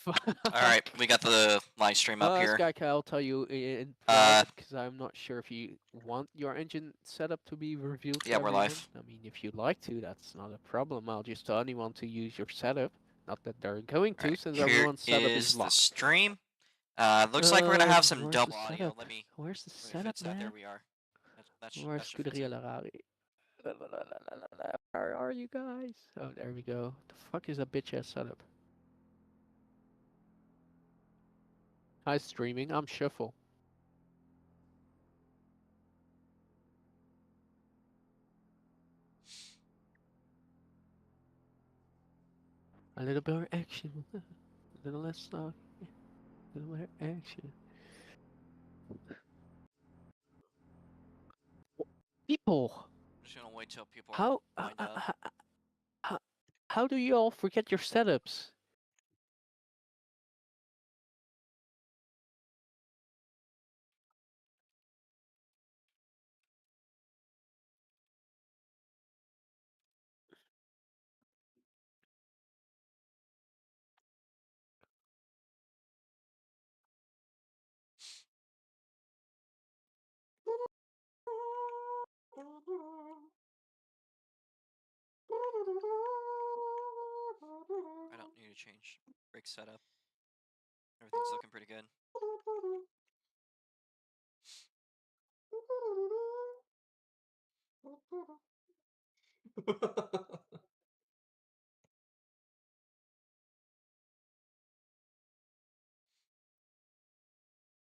Alright, we got the live stream up here. Sky, I'll tell you in Uh, private because I'm not sure if you want your engine setup to be revealed to yeah, we're everyone. live. I mean, if you'd like to, that's not a problem. I'll just tell anyone to use your setup. Not that they're going to, Alright, since here everyone's setup is is the locked. stream. Looks like we're gonna have some Where's the double audio. setup? Where's the Let me setup, fix that. There man? we are. Where's That should fix Scuderia it. Ferrari? Where are you guys? Oh, there we go. The fuck is a bitch ass setup? Hi, streaming. I'm Shuffle. A little bit more action. A little less talk. A little more action. People, I'm just gonna wait till people are how lined up. how, how do you all forget your setups? I don't need to change brake setup. Everything's looking pretty good.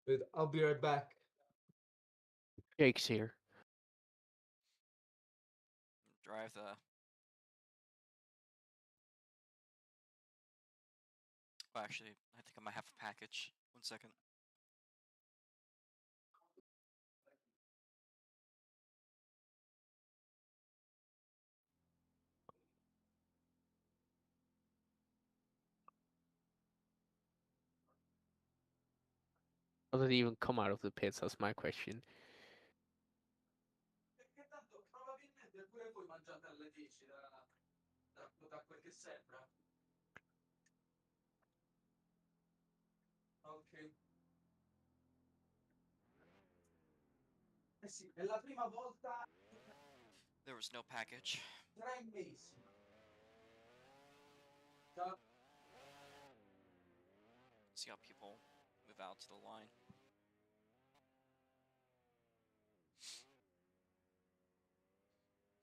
Wait, I'll be right back. Jake's here. Drive the. Well, actually, I think I might have a package. 1 second. How did he even come out of the pits? That's my question. Perché tanto probabilmente pure voi mangiate alle 10 da quel che sembra. Ok. Eh sì, è la prima volta There was no package. 3 mesi. See how people move out to the line.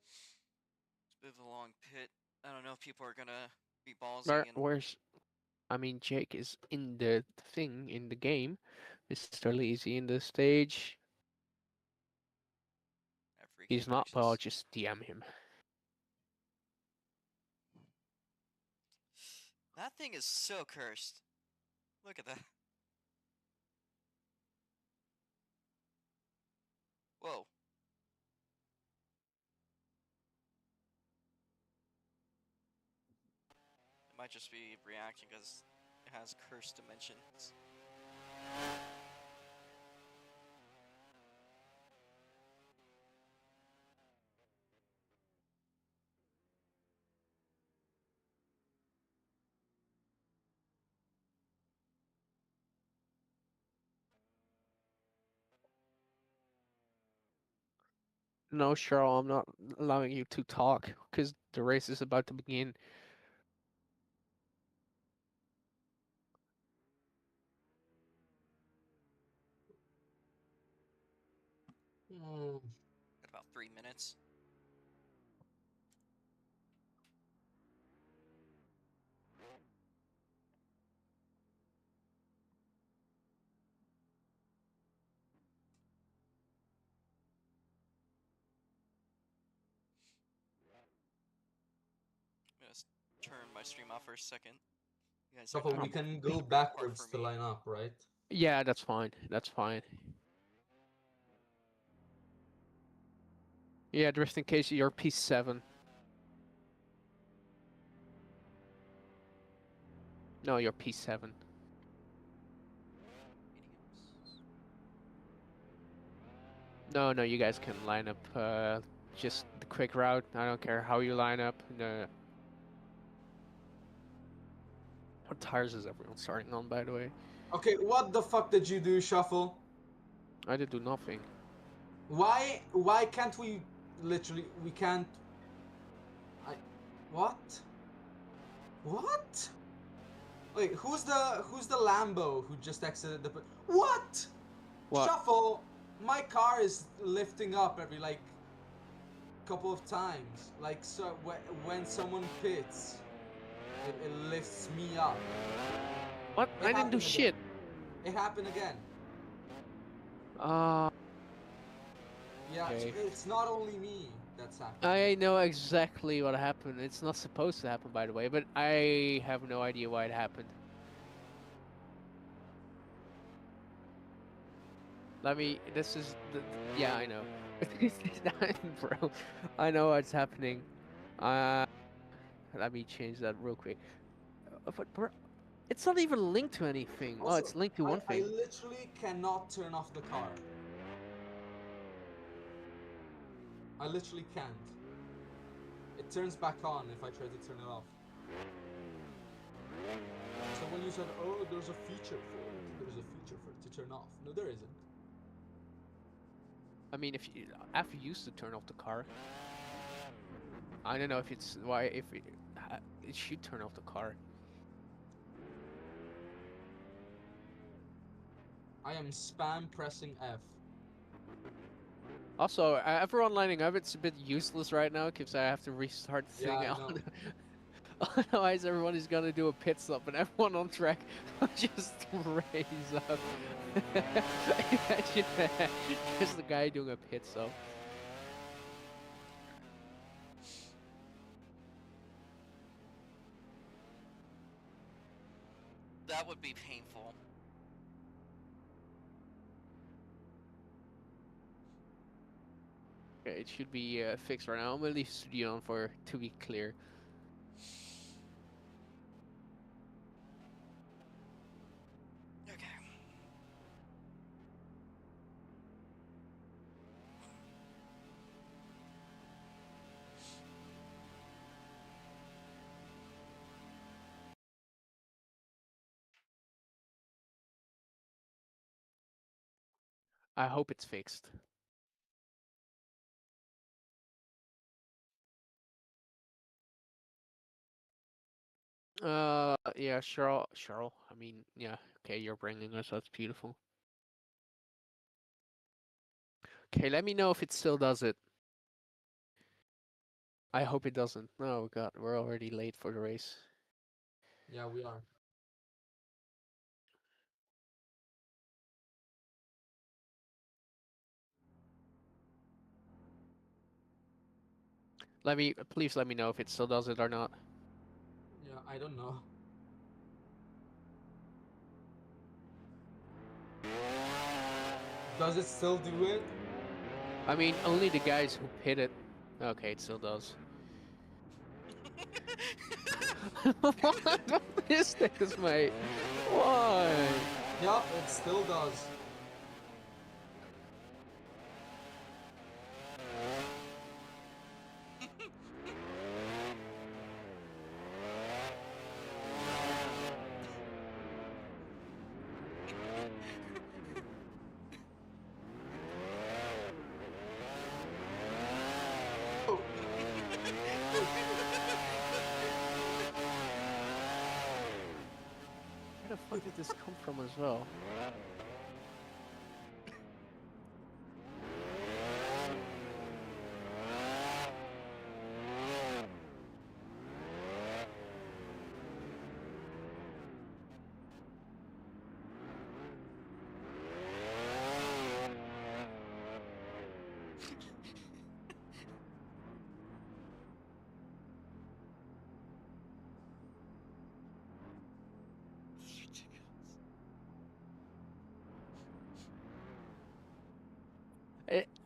It's a bit of a long pit. I don't know if people are gonna be ballsy and. Where's I mean, Jake is in the thing in the game. Mr. Lazy in the stage. Have free He's camp not, but I'll access. just DM him. That thing is so cursed. Look at that. Whoa. It might just be reacting because it has cursed dimensions. No, Cheryl, I'm not allowing you to talk because the race is about to begin. Got about 3 minutes. I'm gonna turn my stream off for a second. You guys are So not we gonna can go report backwards for to me. line up, right? Yeah, that's fine. That's fine. Yeah, just in case you're P7. No, you're P7. No, you guys can line up just the quick route. I don't care how you line up. No. What tires is everyone starting on, by the way? Okay, what the fuck did you do, Shuffle? I did do nothing. Why can't we literally we can't I what? What? Wait, who's the Lambo who just exited the what? What? Shuffle, my car is lifting up every like couple of times. Like so when someone pits, it lifts me up. What? It I didn't do happened again. shit. It happened again. Uh, Yeah, okay. it's not only me that's happening. I know exactly what happened. It's not supposed to happen, by the way, but I have no idea why it happened. This is yeah, I know. Bro, I know what's happening. Uh, Let me change that real quick. But bro, it's not even linked to anything. Oh, Also, it's linked to one I thing. literally cannot turn off the car. I literally can't. It turns back on if I try to turn it off. So when you said, oh, there's a feature for it. There's a feature for it to turn off. No, there isn't. I mean, if you after you used to turn off the car, I don't know if it's why if it should turn off the car. I am spam pressing F. Also, everyone lining up, it's a bit useless right now because I have to restart the Yeah, thing I out. know. Otherwise, everyone is gonna do a pit stop, and everyone on track will just raise up. Imagine that. Just the guy doing a pit stop. That would be painful. Okay, it should be fixed right now. I'm gonna leave studio on for to be clear. Okay. I hope it's fixed. Yeah, Cheryl. I mean, yeah. Okay, you're bringing us. That's beautiful. Okay, let me know if it still does it. I hope it doesn't. Oh god, we're already late for the race. Yeah, we are. Please let me know if it still does it or not. Yeah, I don't know. Does it still do it? I mean, only the guys who pit it. Okay, it still does. What is this, mate? Why? Yup, it still does. Oh. Where the fuck did this come from as well?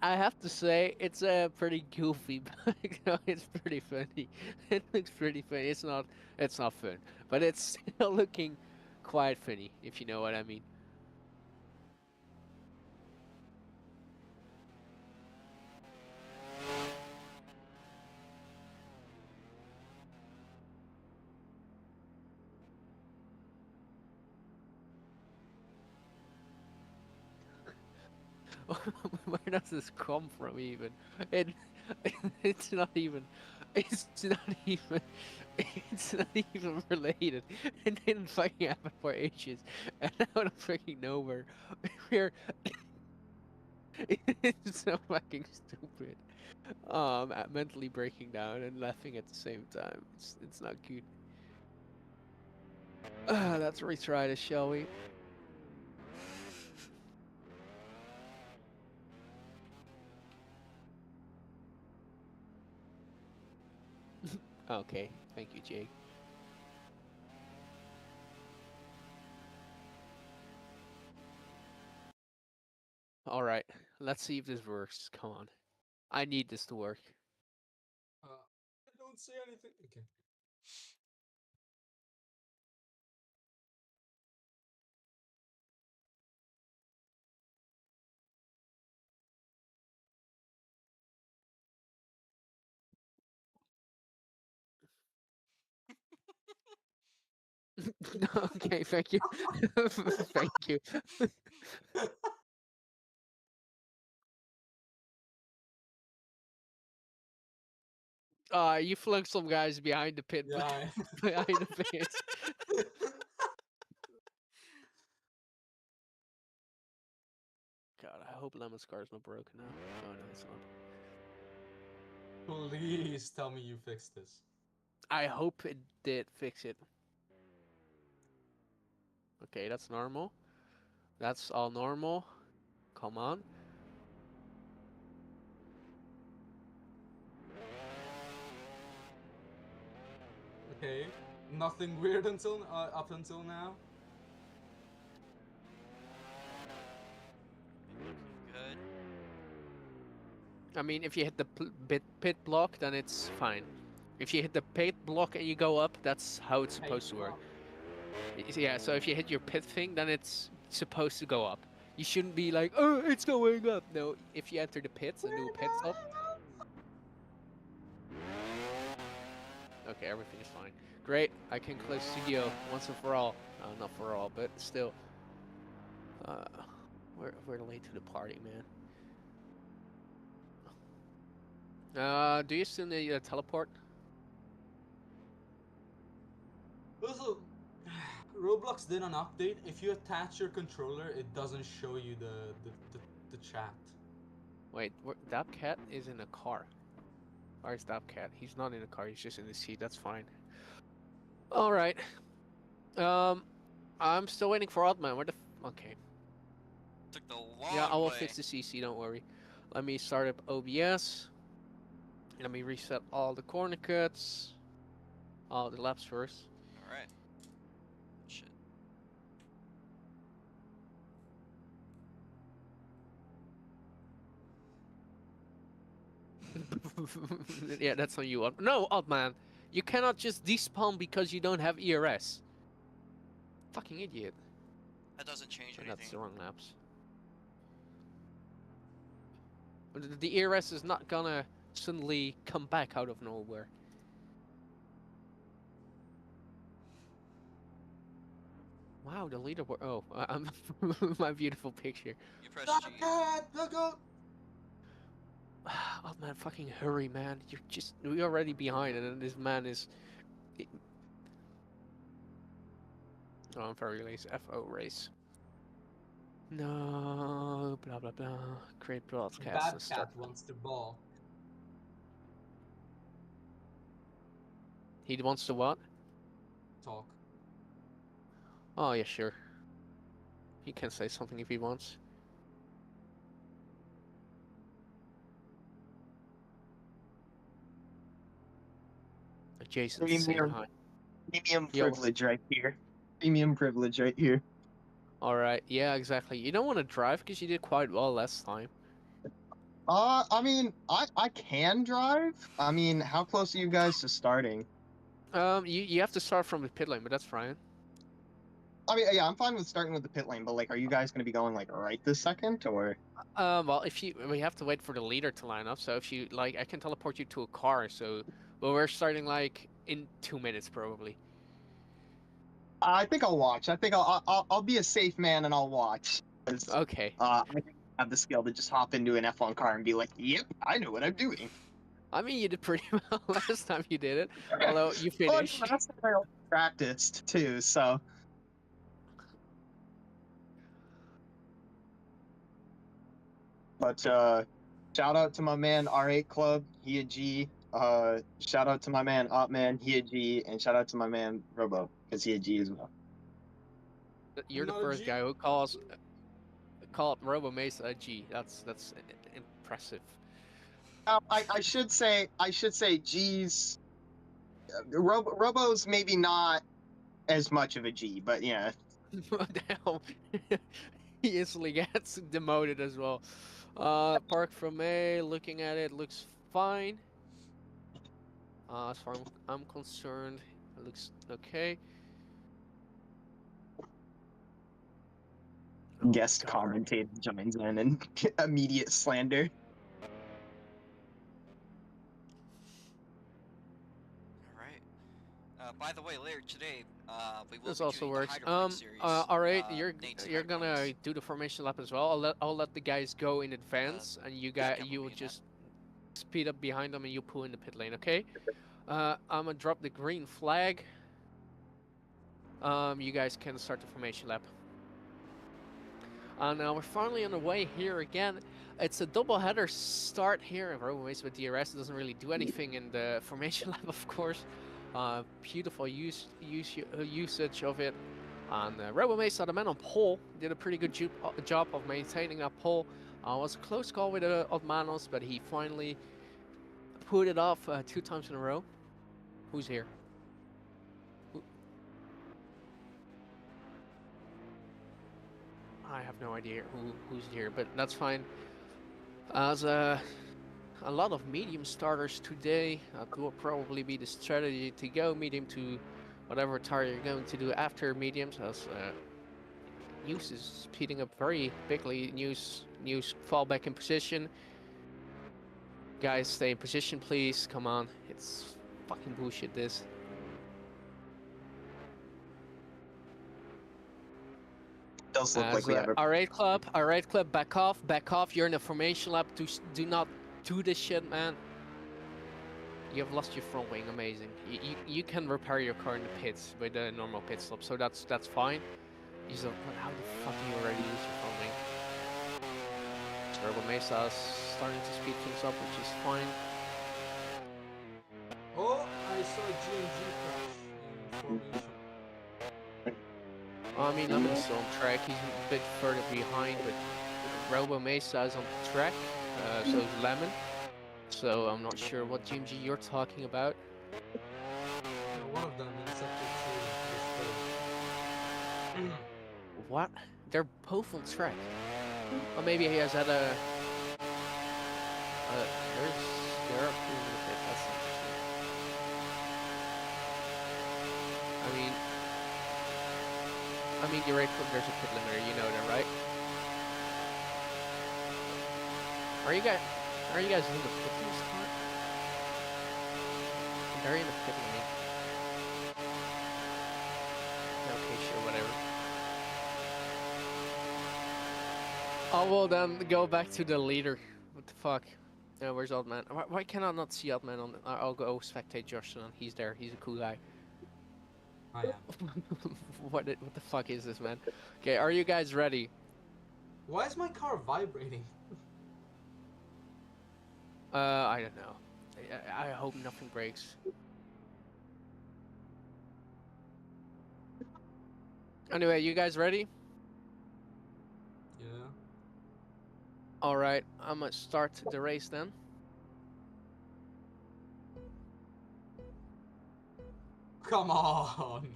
I have to say, it's pretty goofy, but no, it's pretty funny. It looks pretty funny. It's not fun, but it's still looking quite funny, if you know what I mean. Where does this come from even? It it's not even it's not even it's not even related. It didn't fucking happen for ages. And out of fucking nowhere we're it's so fucking stupid. Mentally breaking down and laughing at the same time. It's not good. Let's retry this, shall we? Okay, thank you, Jake. All right, let's see if this works. Come on, I need this to work. I don't say anything. Okay. Okay, thank you, thank you. You flung some guys behind the pit, Yeah. behind the pits. God, I hope Lemon's car is not broken now. Oh no, it's not. Please tell me you fixed this. I hope it did fix it. Okay, that's normal. That's all normal. Come on. Okay. Nothing weird until up until now. Good. I mean, if you hit the pit block, then it's fine. If you hit the pit block and you go up, that's how it's supposed to work. Yeah, so if you hit your pit thing, then it's supposed to go up. You shouldn't be like, oh, it's going up. No, if you enter the pits and do a pit stop. Okay, everything is fine. Great, I can close studio once and for all. Not for all, but still. We're late to the party, man. Do you still need a teleport? Also, Roblox did an update. If you attach your controller, it doesn't show you the chat. Wait, Dapcat is in a car. Where's Dapcat? He's not in a car. He's just in the seat. That's fine. All right. I'm still waiting for Oddman. Where the? Okay. Took the long Yeah, I will way. fix the CC. Don't worry. Let me start up OBS. Let me reset all the corner cuts. All the laps first. All right. Shit. Yeah, that's on you. No, Oddman. You cannot just despawn because you don't have ERS. Fucking idiot. That doesn't change And anything. that's the wrong laps. The ERS is not gonna suddenly come back out of nowhere. Wow, the leaderboard. Oh, I'm my beautiful picture. You press Stop G. it! Look out! Oh man, fucking hurry, man! We're already behind, and then this man is. Oh, I'm very lazy. FO race. No, blah blah blah. Create broadcast Bad and cat start. wants the ball. He wants to what? Talk. Oh yeah, sure. He can say something if he wants. Jason, say hi. Premium Yo. privilege right here. Premium privilege right here. All right. Yeah, exactly. You don't want to drive because you did quite well last time. I mean, I can drive. I mean, how close are you guys to starting? You have to start from the pit lane, but that's fine. I mean, yeah, I'm fine with starting with the pit lane, but like, are you guys going to be going like right this second, or? Well, we have to wait for the leader to line up. So if you like, I can teleport you to a car. So, well, we're starting like in 2 minutes probably. I think I'll watch. I think I'll be a safe man and I'll watch. Okay. I have the skill to just hop into an F1 car and be like, "Yep, I know what I'm doing." I mean, you did pretty well last time you did it. Although you Well, finished. last time I also practiced too, so. But shout out to my man R8 Club, he a G. Shout out to my man Opman, he a G, and shout out to my man Robo, because he a G as well. You're the Not a first G. guy who called Robo Mesa a G. That's impressive. I should say G's. Robo's maybe not as much of a G, but yeah. Damn. He instantly gets demoted as well. Park from A, looking at it, looks fine. As far as I'm concerned, it looks okay. Guest God. commentator joins in and immediate slander. All right. By the way, later today, we will This be also doing works. the Hydro Bike series. All right, Nate's you're Hydro gonna Bikes. do the formation lap as well. I'll let the guys go in advance, and you will movie in just speed up behind them, and you pull in the pit lane. Okay. I'm gonna drop the green flag. You guys can start the formation lap. Now we're finally on the way here again. It's a double header start here. Robo Race with DRS doesn't really do anything in the formation lap, of course. Beautiful usage of it. And Robo Mesa, the man on pole, did a pretty good job of maintaining that pole. It was a close call with Otmanos, but he finally put it off 2 times in a row. Who's here? I have no idea who's here, but that's fine. As a lot of medium starters today, that will probably be the strategy to go medium to whatever tire you're going to do after mediums, as News is speeding up very bigly. News fall back in position. Guys, stay in position, please. Come on, it's fucking bullshit, this. Does look like we have a... Alright club, back off. You're in the formation lap. Do not do this shit, man. You have lost your front wing, amazing. You can repair your car in the pits with a normal pit stop, so that's fine. How the fuck do you already lose your front wing? Turbo Mesa is starting to speed things up, which is fine. Oh, I saw GMG crash in formation. I mean, Lemon's still on track. He's a bit further behind, but Robo Mesa is on track. So is Lemon. So I'm not sure what GMG you're talking about. Yeah, one of them in sector 2 is What? They're both on track. Or maybe he has had a... They're up here a bit. That's interesting. I mean, you're right. There's a pit limiter. You know that, right? Are you guys in the pit this car? They're in the pit lane. Okay, sure, whatever. Oh, well then, go back to the leader. What the fuck? Where's Oldman? Why can I not see Oldman on... I'll go spectate Josh, and he's there. He's a cool guy. I am. What the fuck is this, man? Okay, are you guys ready? Why is my car vibrating? I don't know. I hope nothing breaks. Anyway, you guys ready? Yeah. Alright, I'm gonna start the race then. Come on.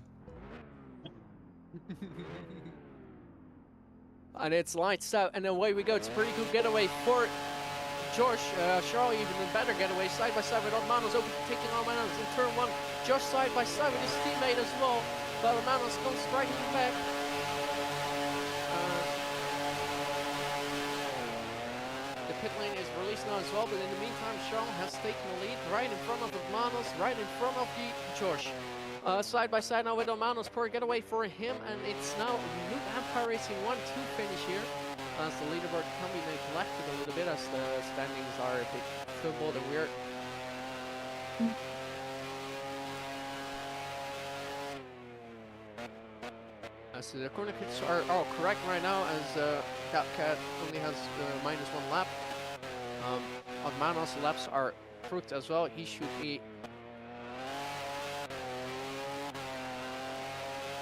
And it's lights out, and away we go. It's a pretty good getaway for Josh. Charles even a better getaway, side by side with Otmanos, overtaking Otmanos in turn 1. Josh side by side with his teammate as well. But Otmanos comes striking back. The pit lane is released now as well, but in the meantime, Charles has taken the lead right in front of Otmanos, right in front of the Josh. Side by side now with Otmanos, poor getaway for him, and it's now Noob Empire Racing 1-2 finish here. as the leaderboard can be neglected a little bit as the standings are a bit fumbled and weird. So the corner kits are all correct right now as that cat only has -1 lap. Manos laps are fruit as well. He should be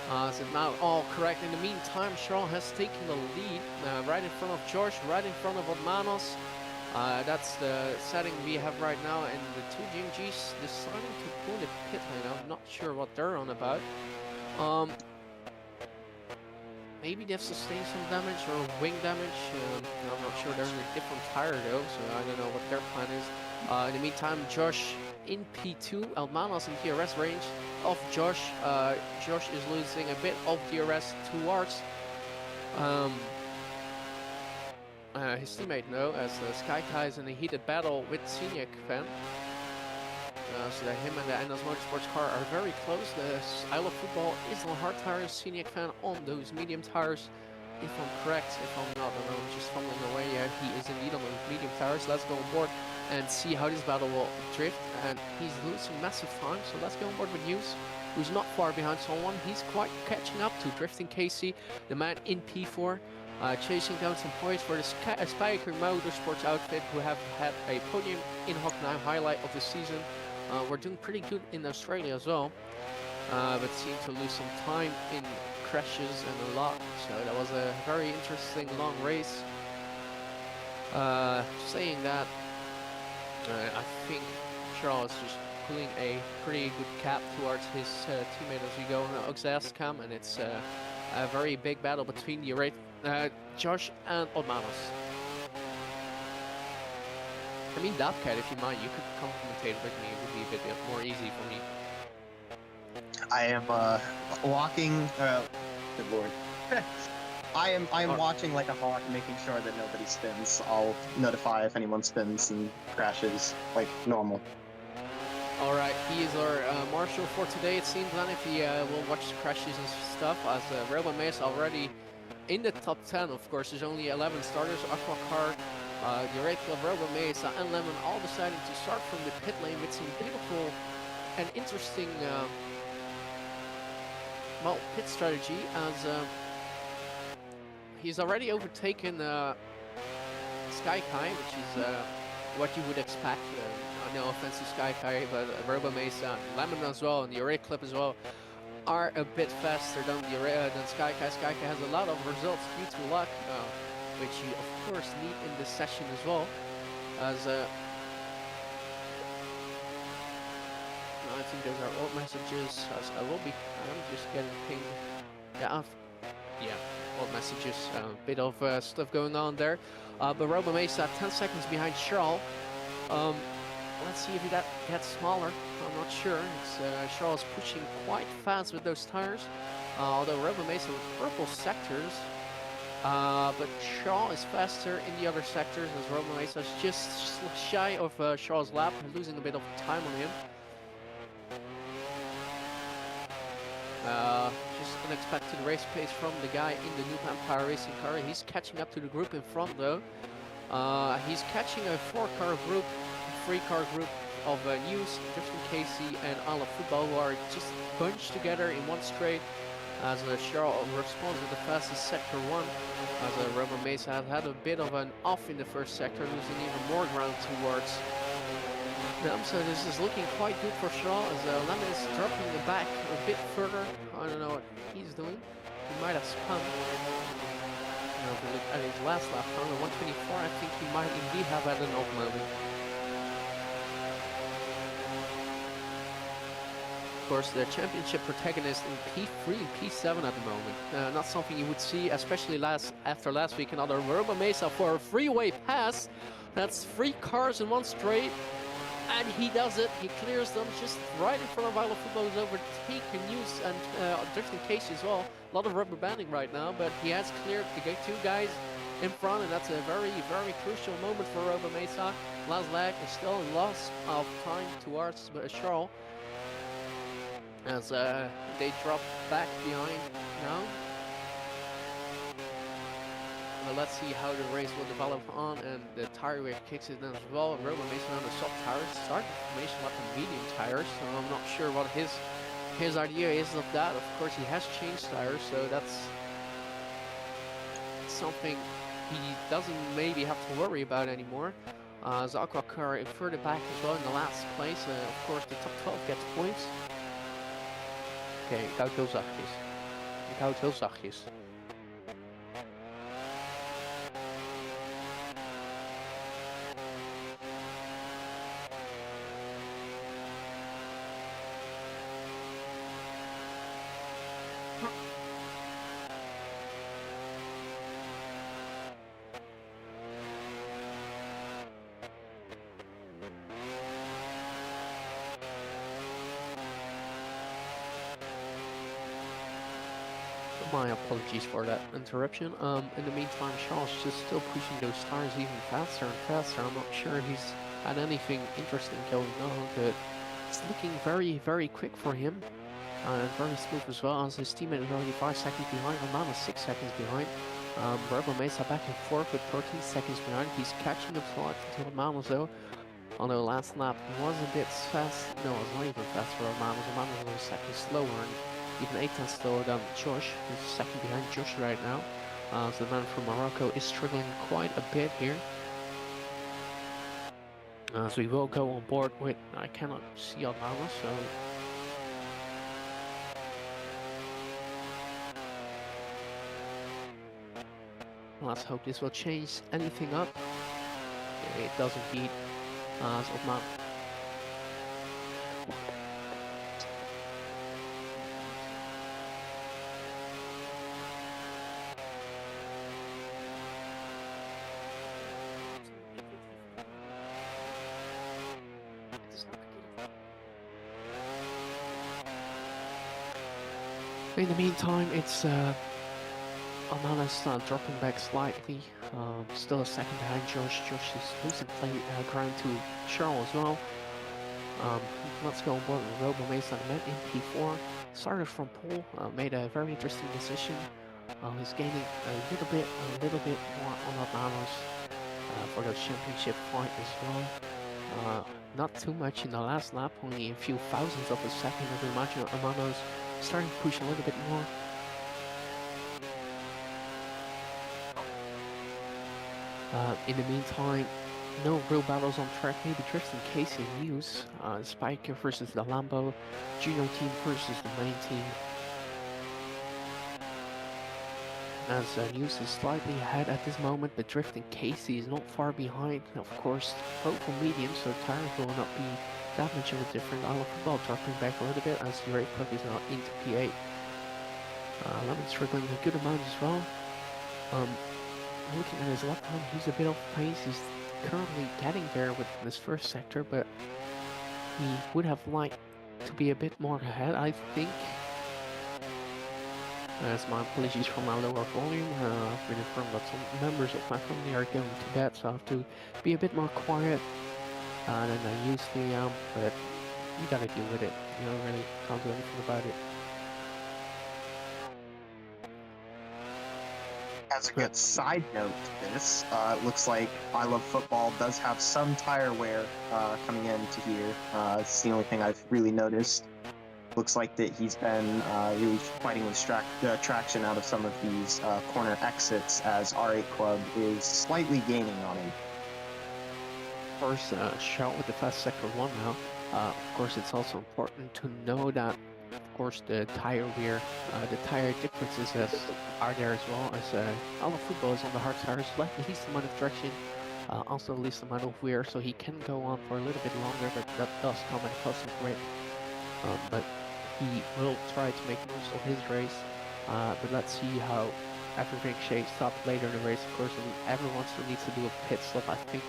so now all correct. In the meantime, Charles has taken the lead right in front of George, right in front of Manos. That's the setting we have right now, and the two GMGs deciding to pull the pit lane. I'm not sure what they're on about. Maybe they've sustained some damage or wing damage. I'm not sure. They're in a different tire though, so I don't know what their plan is. In the meantime, Josh in P2, Almanos in DRS range of Josh. Josh is losing a bit of DRS towards his teammate now, as Sky Kai is in a heated battle with Scenic Fan. So that him and the Endos Motorsports car are very close. The Isle of Football is on hard tires, Scenic Fan on those medium tires. If I'm correct, if I'm not, I'm just fumbling away. Yeah, he is indeed on those medium tires. Let's go on board and see how this battle will drift. And he's losing massive time, so let's go on board with Hughes, who's not far behind someone. He's quite catching up to Drifting Casey, the man in P4. Chasing down some points for the Spiker Motorsports outfit, who have had a podium in Hockenheim, highlight of the season. We're doing pretty good in Australia as well, but seem to lose some time in crashes and a lot. So that was a very interesting long race. Saying that, I think Charles is just pulling a pretty good cap towards his teammate as we go on the exhaust cam, and it's a very big battle between the Josh and Odmanos. I mean, Dabcat, if you mind, you could commentate with me. It would be a bit more easy for me. I am walking. Good lord. I am watching like a hawk, making sure that nobody spins. I'll notify if anyone spins and crashes like normal. All right, he is our marshal for today. It seems, then, if he will watch the crashes and stuff, as Robo Mace already in the top 10. Of course, there's only 11 starters. Aqua Car, the Red Club, Robo Mesa, and Lemon all deciding to start from the pit lane with some beautiful and interesting well, pit strategy, as he's already overtaken Sky Kai, which is what you would expect. No offense to Sky Kai, but Robo Mesa, Lemon as well, and the Red Club as well are a bit faster than Sky Kai. Sky Kai has a lot of results due to luck, which you of course need in this session as well. As I think those are old messages. As I will be, I'm just getting pinged. Yeah, old messages. A bit of stuff going on there. But Robo Mesa 10 seconds behind Charles. Let's see if that gets smaller. I'm not sure. It's Charles pushing quite fast with those tires. Although Robo Mesa with purple sectors. But Charles is faster in the other sectors, as Robo Mesa is just shy of Charles' lap, losing a bit of time on him. Just unexpected race pace from the guy in the New Empire Racing car. He's catching up to the group in front though. He's catching a 4-car group, 3-car group of News, Drifting Casey, and Ala Football, who are just bunched together in one straight. As Charles responds with the fastest sector 1, as Robo Mesa has had a bit of an off in the first sector, losing even more ground towards them. So this is looking quite good for Charles, as Lemon is dropping the back a bit further. I don't know what he's doing. He might have spun. If we look at his last lap time, 124, I think he might indeed have had an off moment. Of course, the championship protagonist in P3 and P7 at the moment. Not something you would see, especially after last week. Another Robo Mesa for a freeway pass. That's 3 cars in one straight. And he does it. He clears them just right in front of Isle of Football, who's overtaken News and Drifting Casey as well. A lot of rubber banding right now, but he has cleared the 2 guys in front, and that's a very, very crucial moment for Robo Mesa. Last lag is still a loss of time towards Charles, as they drop back behind now. let's see how the race will develop on, and the tire wear kicks in as well. Roman Mason on the soft tires, starting formation like the medium tires, so I'm not sure what his idea is of that. Of course, he has changed tires, so that's something he doesn't maybe have to worry about anymore. The Aqua car further back as well in the last place. Of course, the top 12 gets points. Oké, ik hou het heel zachtjes. Ik hou het heel zachtjes. My apologies for that interruption. In the meantime, Charles is just still pushing those tires even faster and faster. I'm not sure if he's had anything interesting going on, but it's looking very, very quick for him. And very smooth as well, as his teammate is already 5 seconds behind, Romano 6 seconds behind. Rebel Mesa back and forth with 13 seconds behind. He's catching up to Romano though. Although last lap was a bit fast. No, it was not even fast for Romano. Romano was a second slower, and even 8 tenths slower than Josh. He's second behind Josh right now. So the man from Morocco is struggling quite a bit here. So we will go on board with, I cannot see Romano, so let's hope this will change anything up. Yeah, it does indeed. So Romano. In the meantime, it's Romano's dropping back slightly. Still a second behind Josh. Josh is losing ground to Charles as well. Let's go on board with Robo Mesa met in P4. Started from pole, made a very interesting decision. He's gaining a little bit more on Romano's for the championship fight as well. Not too much in the last lap, only a few thousandths of a second. I imagine Romano's starting to push a little bit more. In the meantime, no real battles on track. Maybe Tristan Casey and News. Spiker versus the Lambo. Juno team versus the main team. As News is slightly ahead at this moment, but Drifting Casey is not far behind. Of course, both for medium, so tires will not be that much of a difference. Isle of Football dropping back a little bit as the Ray Club is now into P8. Lemon's struggling a good amount as well. Looking at his lap time, he's a bit off pace. He's currently getting there with this first sector, but he would have liked to be a bit more ahead, I think. As my apologies for my lower volume, I've been informed that some members of my family are going to bed, so I have to be a bit more quiet than I usually am, but you gotta deal with it. You know, really can't do anything about it. As a good side note to this, it looks like I Love Football does have some tire wear coming into here. It's the only thing I've really noticed. Looks like that he's been really fighting with traction out of some of these corner exits, as R8 Club is slightly gaining on him. Of course, shout with the fast sector 1 now. Of course, it's also important to know that, of course, the tire wear, the tire differences are there as well, as all of Football is on the hard tires, least amount of traction, also least amount of wear, so he can go on for a little bit longer, but that does come at a cost of grip. But he will try to make most of his race, but let's see how everything shakes up later in the race. Of course, everyone still needs to do a pit stop. I think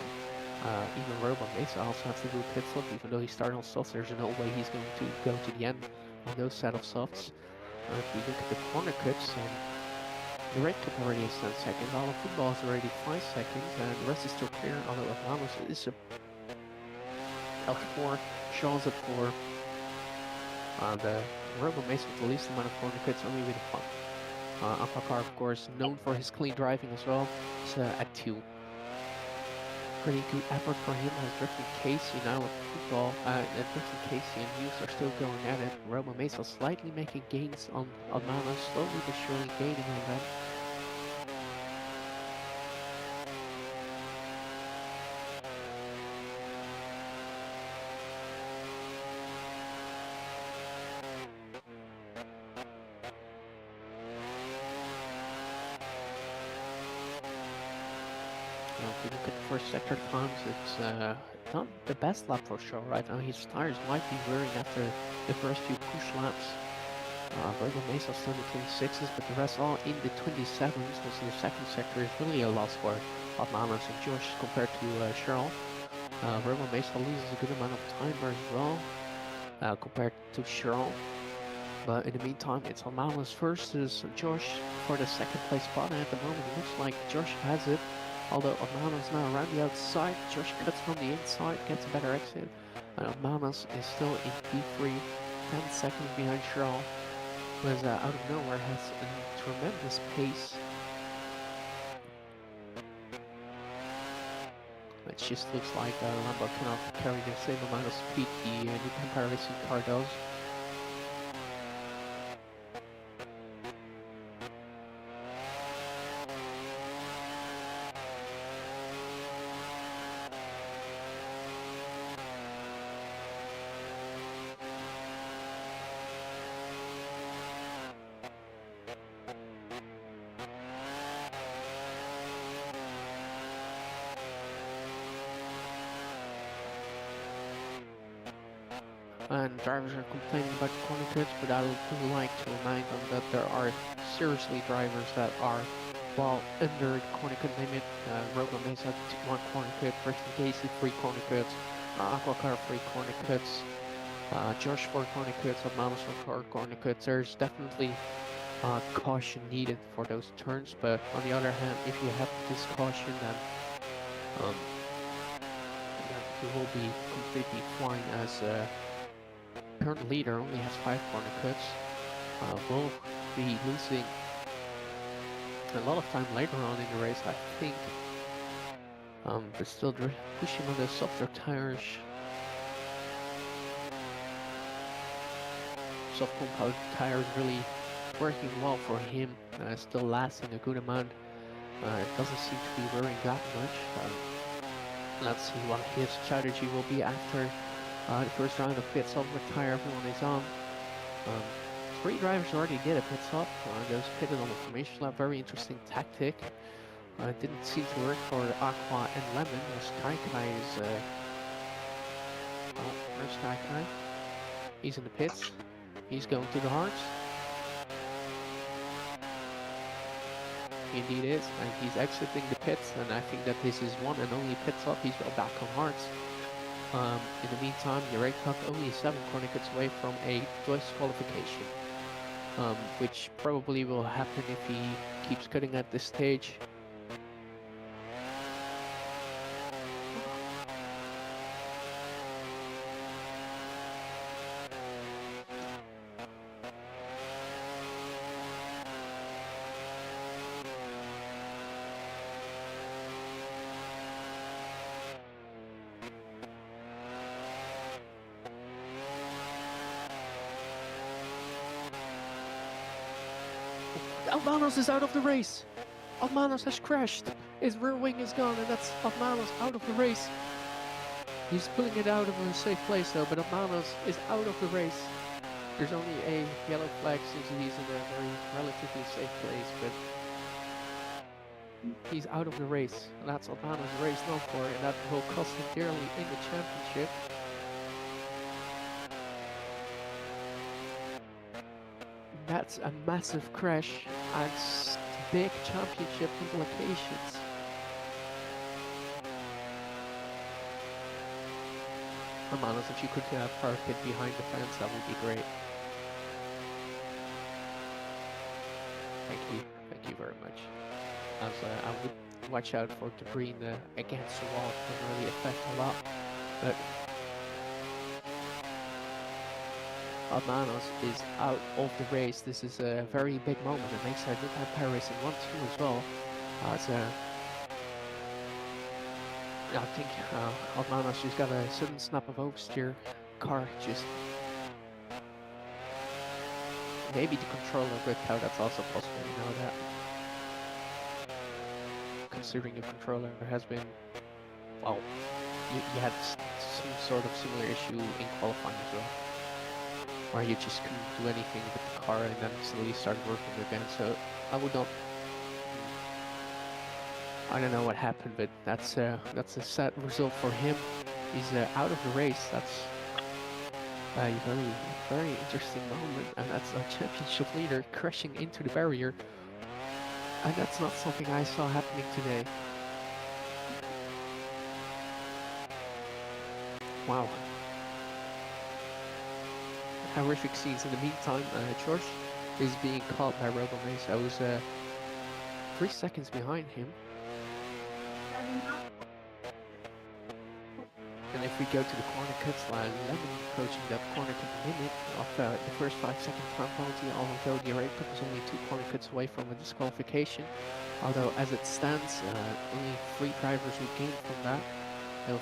even Robo Mesa also has to do a pit stop, even though he started on softs. There's no way he's going to go to the end on those set of softs. If we look at the corner cuts, the red cup already is 10 seconds, all of Football is already 5 seconds, and the rest is still clear. Although Ramos is at 4, Charles at 4. The Robo Mesa with the least amount of corner cuts, only with 1. Aquacar, of course, known for his clean driving as well, is at 2. Pretty good effort for him as Drifting Casey now with football. Drifting Casey and Hughes are still going at it. Roma Mesa slightly making gains on Almana, slowly but surely gaining on them. If we look at the first sector times, it's not the best lap for sure right now. His tires might be wearing after the first few push laps. Virgo Mesa still in the 26s, but the rest all in the 27s. So the second sector is really a loss for Atmanos and Josh compared to Cheryl. Virgo Mesa loses a good amount of time there as well compared to Cheryl. But in the meantime, it's Atmanos versus Josh for the second place spot, and at the moment it looks like Josh has it. Although Atmanos now around the outside, Josh cuts from the inside, gets a better exit, and Atmanos is still in P3, 10 seconds behind Cheryl, who is out of nowhere has a tremendous pace. It just looks like Lambo cannot carry the same amount of speed the new Empire Racing car does. And drivers are complaining about the corner cuts, but I would like to remind them that there are seriously drivers that are well under the corner cut limit. Robo Mesa 1 corner cut, Drifting Casey 3 corner cuts, Aquacar 3 corner cuts, Josh 4 corner cuts, Atmanos 4 corner cuts. There's definitely caution needed for those turns, but on the other hand, if you have this caution, then you will be completely fine as current leader only has 5 corner cuts. Will be losing a lot of time later on in the race, I think. But still pushing on the softer tires. Soft compound tires really working well for him. Still lasting a good amount. It doesn't seem to be wearing that much. Let's see what his strategy will be after the first round of pits off with tire everyone is on. 3 drivers already did a pit stop. Those pitted on the formation lap. Very interesting tactic. It didn't seem to work for Aqua and Lemon. Sky Kai is... oh, where's Sky Kai? He's in the pits. He's going to the hearts. He indeed is, and he's exiting the pits, and I think that this is one and only pit stop. He's back on hearts. In the meantime, Eureka only 7 corner cuts away from a disqualification, which probably will happen if he keeps cutting at this stage. Atmanos is out of the race. Atmanos has crashed. His rear wing is gone, and that's Atmanos out of the race. He's pulling it out of a safe place though, but Atmanos is out of the race. There's only a yellow flag since he's in a very relatively safe place, but he's out of the race. And that's Atmanos' race now for, and that will cost him dearly in the championship. That's a massive crash and big championship implications. Atmanos, if you could park it behind the fence, that would be great. Thank you very much. As I would watch out for debris against the wall, it can really affect a lot. But Manos is out of the race. This is a very big moment. It makes a good power race in 1-2 as well. I think Manos just got a sudden snap of oversteer. Car just maybe the controller ripped out. That's also possible. You know that. Considering the controller has been, well, you had some sort of similar issue in qualifying as well, where you just couldn't do anything with the car and then slowly started working again. So I would not. I don't know what happened, but that's a sad result for him. He's out of the race. That's a very interesting moment, and that's a championship leader crashing into the barrier. And that's not something I saw happening today. Wow. Horrific scenes. In the meantime, George is being caught by Robo Mace. I was 3 seconds behind him. And if we go to the corner cuts, Lemon approaching that corner cut limit of the first 5-second time penalty, although the Red Cup is only 2 corner cuts away from a disqualification. Although as it stands, only 3 drivers will gain from that.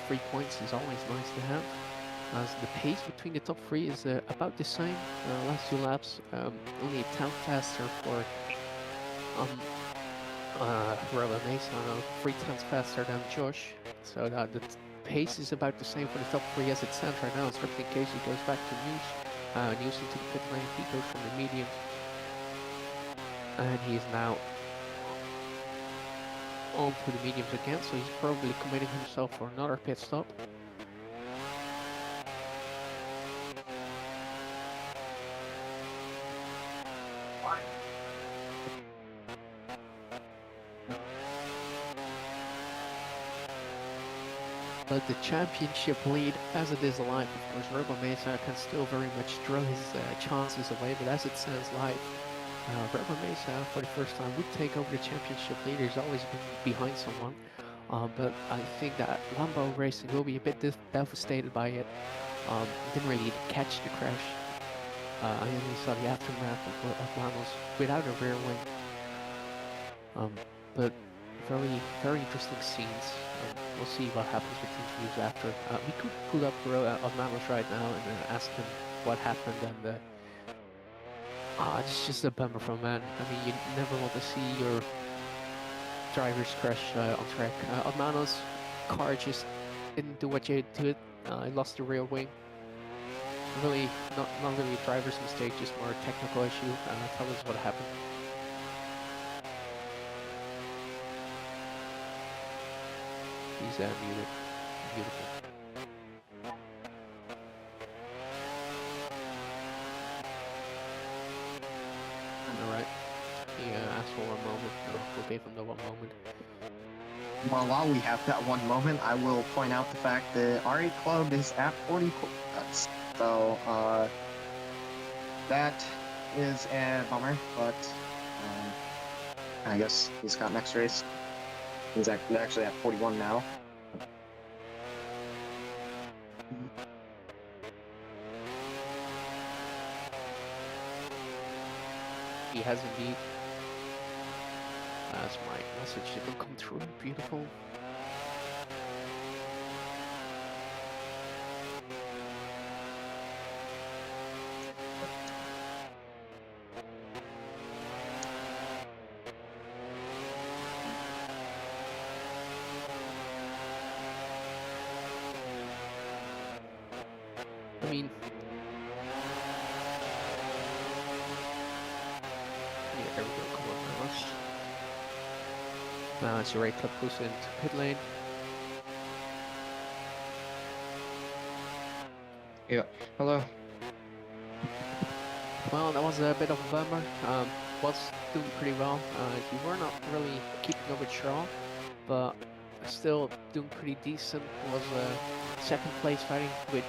3 points is always nice to have. As the pace between the top 3 is about the same. Last 2 laps, only a 10 faster for Robo Mace, 3/10 faster than Josh. So that the pace is about the same for the top 3 as it stands right now. Except in case he goes back to News. News into the pit lane, he goes from the mediums. And he is now on to the mediums again, so he's probably committing himself for another pit stop. But the championship lead, as it is alive, of course, Robo Mesa can still very much throw his chances away, but as it stands live, Robo Mesa, for the first time, would take over the championship lead. He's always been behind someone, but I think that Lambo Racing will be a bit devastated by it. Didn't really catch the crash. I only saw the aftermath of Manos without a rear wing. But very interesting scenes. We'll see what happens with interviews after. We could pull up Manos right now and ask him what happened, and it's just a bummer from man. I mean, you never want to see your drivers crash on track. Manos' car just didn't do what you do it. He lost the rear wing. Really, not really a driver's mistake, just more a technical issue. Tell us what happened. He's muted. Beautiful. Alright. He asked for 1 moment. No, we'll give him the 1 moment. Well, while we have that 1 moment, I will point out the fact that R8 Club is at 40 cuts. So, that is a bummer, but I guess he's got next race. He's actually at 41 now. He has indeed. That's my message didn't come through. Beautiful. I mean, yeah, there we go. Come on, Manos. Now it's your right club push into pit lane. Yeah, hello. Well, that was a bit of a bummer. Was doing pretty well. You were not really keeping up with Shaw, but still doing pretty decent. Was second place fighting with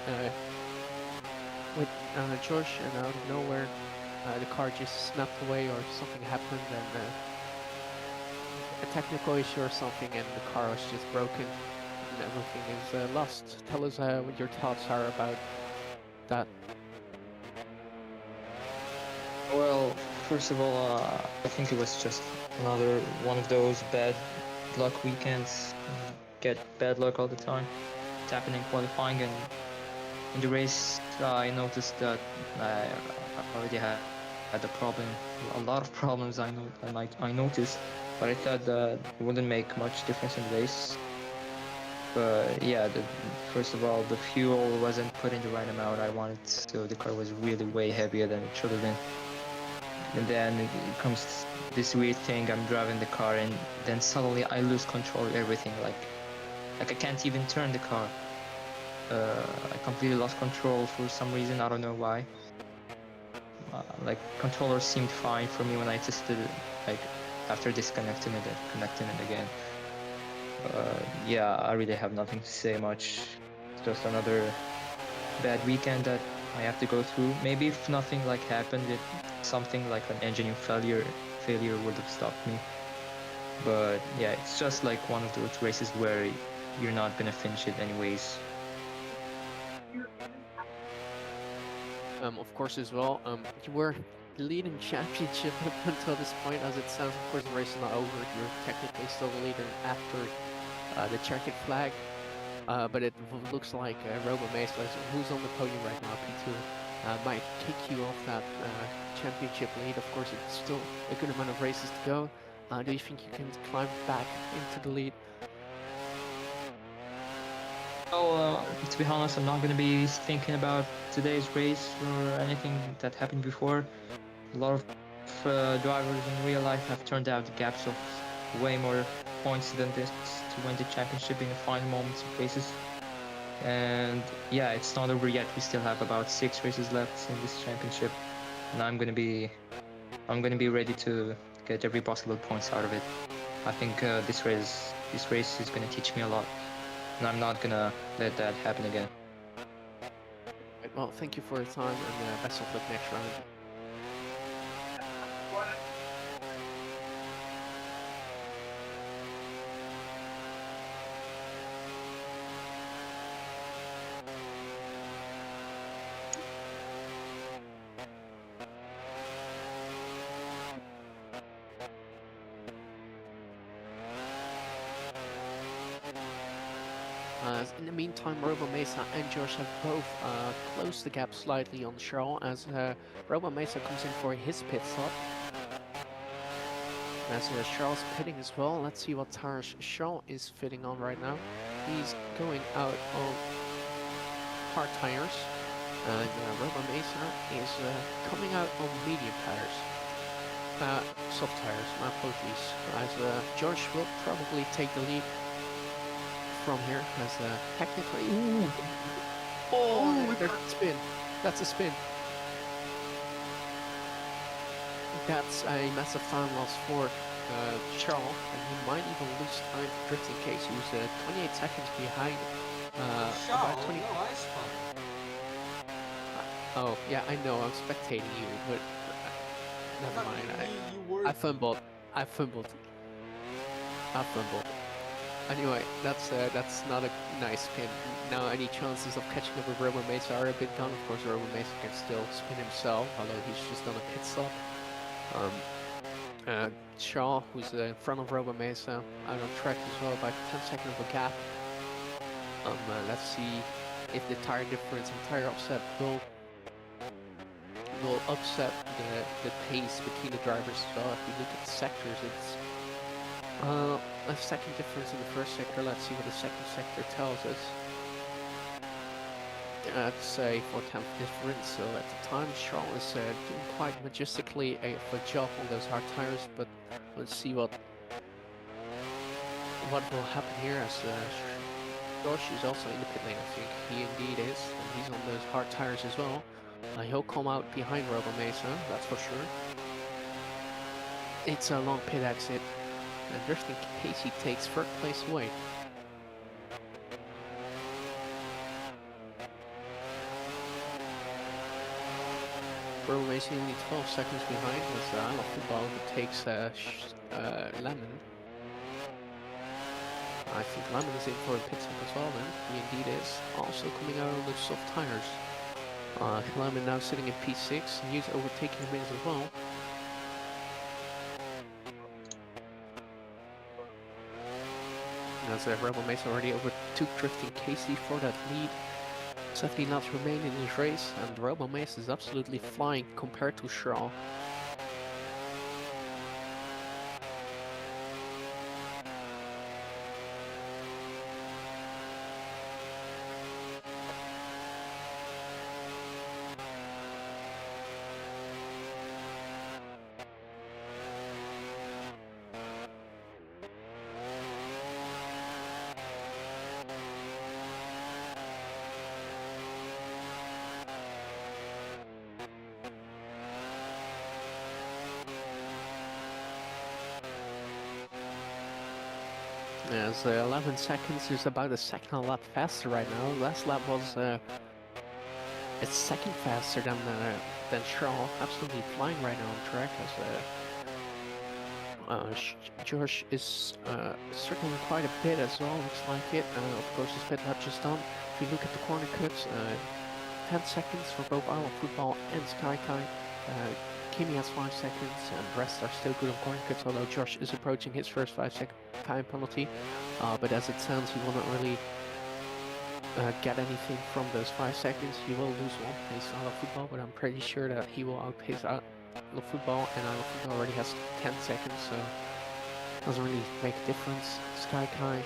George, and out of nowhere, the car just snapped away or something happened, and a technical issue or something, and the car was just broken, and everything is lost. Tell us what your thoughts are about that. Well, first of all, I think it was just another one of those bad luck weekends. Get bad luck all the time. It's happened in qualifying and in the race. I noticed that I already had a problem, a lot of problems. I noticed, but I thought that it wouldn't make much difference in the race. But yeah, first of all, the fuel wasn't put in the right amount I wanted, so the car was really way heavier than it should have been. And then it comes this weird thing. I'm driving the car, and then suddenly I lose control of everything. Like I can't even turn the car. I completely lost control for some reason. I don't know why. Like controller seemed fine for me when I tested it. Like after disconnecting it and connecting it again. Yeah, I really have nothing to say much. It's just another bad weekend that I have to go through. Maybe if nothing like happened, if something like an engine failure would have stopped me. But yeah, it's just like one of those races where you're not gonna finish it anyways. Of course, as well, you were leading championship up until this point. As it sounds, of course, the race is not over. You're technically still the leader after the checkered flag. But it looks like Robo Mesa, who's on the podium right now, P2, might kick you off that championship lead. Of course, it's still a good amount of races to go. Do you think you can climb back into the lead? Well, to be honest, I'm not gonna be thinking about today's race or anything that happened before. A lot of drivers in real life have turned out gaps of way more points than this to win the championship in the final moments of races. And yeah, it's not over yet. We still have about 6 races left in this championship, and I'm gonna be ready to get every possible points out of it. I think this race is gonna teach me a lot, and I'm not gonna let that happen again. Right, well, thank you for your time, and best of luck next round. In the meantime, Robo Mesa and Josh have both closed the gap slightly on Charles as Robo Mesa comes in for his pit stop. As Charles pitting as well. Let's see what tires Charles is fitting on right now. He's going out on hard tires. And Robo Mesa is coming out on medium tires. Soft tires, my apologies. As Josh will probably take the lead from here, as technically... Ooh. Oh, there's a spin. That's a spin. That's a massive time loss for Charles, and he might even lose time for drifting case. He was 28 seconds behind. About 20... no ice pump. Oh, yeah, I know, I'm spectating you, but never mind. I fumbled. Anyway, that's not a nice spin. Now any chances of catching up with Robo Mesa are a bit gone. Of course, Robo Mesa can still spin himself, although he's just done a pit stop. Shaw, who's in front of Robo Mesa, out on track as well by 10 seconds of a gap. Let's see if the tire difference and tire offset will upset the pace between the drivers as well. If we look at the sectors, it's a second difference in the first sector. Let's see what the second sector tells us. I'd say 4/10 difference. So at the time, Charles is doing quite majestically a job on those hard tires. But let's see what will happen here. As Josh is also in the pit lane. I think he indeed is, and he's on those hard tires as well. He'll come out behind Robo Mesa, that's for sure. It's a long pit exit, and just in case he takes third place away. Robo Mesa only 12 seconds behind as Football takes Lemon. I think Lemon is in for a pit stop as well then. He indeed is. Also coming out on the soft tires. Lemon now sitting in P6, and he's overtaking him as well. As Rebel Mace already overtook Drifting Casey for that lead. 17 laps remain in his race, and Rebel Mace is absolutely flying compared to Shaw. As 11 seconds is about a second a lap faster right now. Last lap was a second faster than Shaw. Absolutely flying right now on track as Josh is circling quite a bit as well. Looks like it. Of course, his pit lap just done. If you look at the corner cuts, 10 seconds for both Isle of Football and Sky Kai. Kimi has 5 seconds, and the rest are still good on corner cuts, although Josh is approaching his first 5-second time penalty. But as it stands, he will not really get anything from those 5 seconds. He will lose one against Isle of Football, but I'm pretty sure that he will outpace Isle of Football, and Isle of Football already has 10 seconds, so it doesn't really make a difference. Sky Kai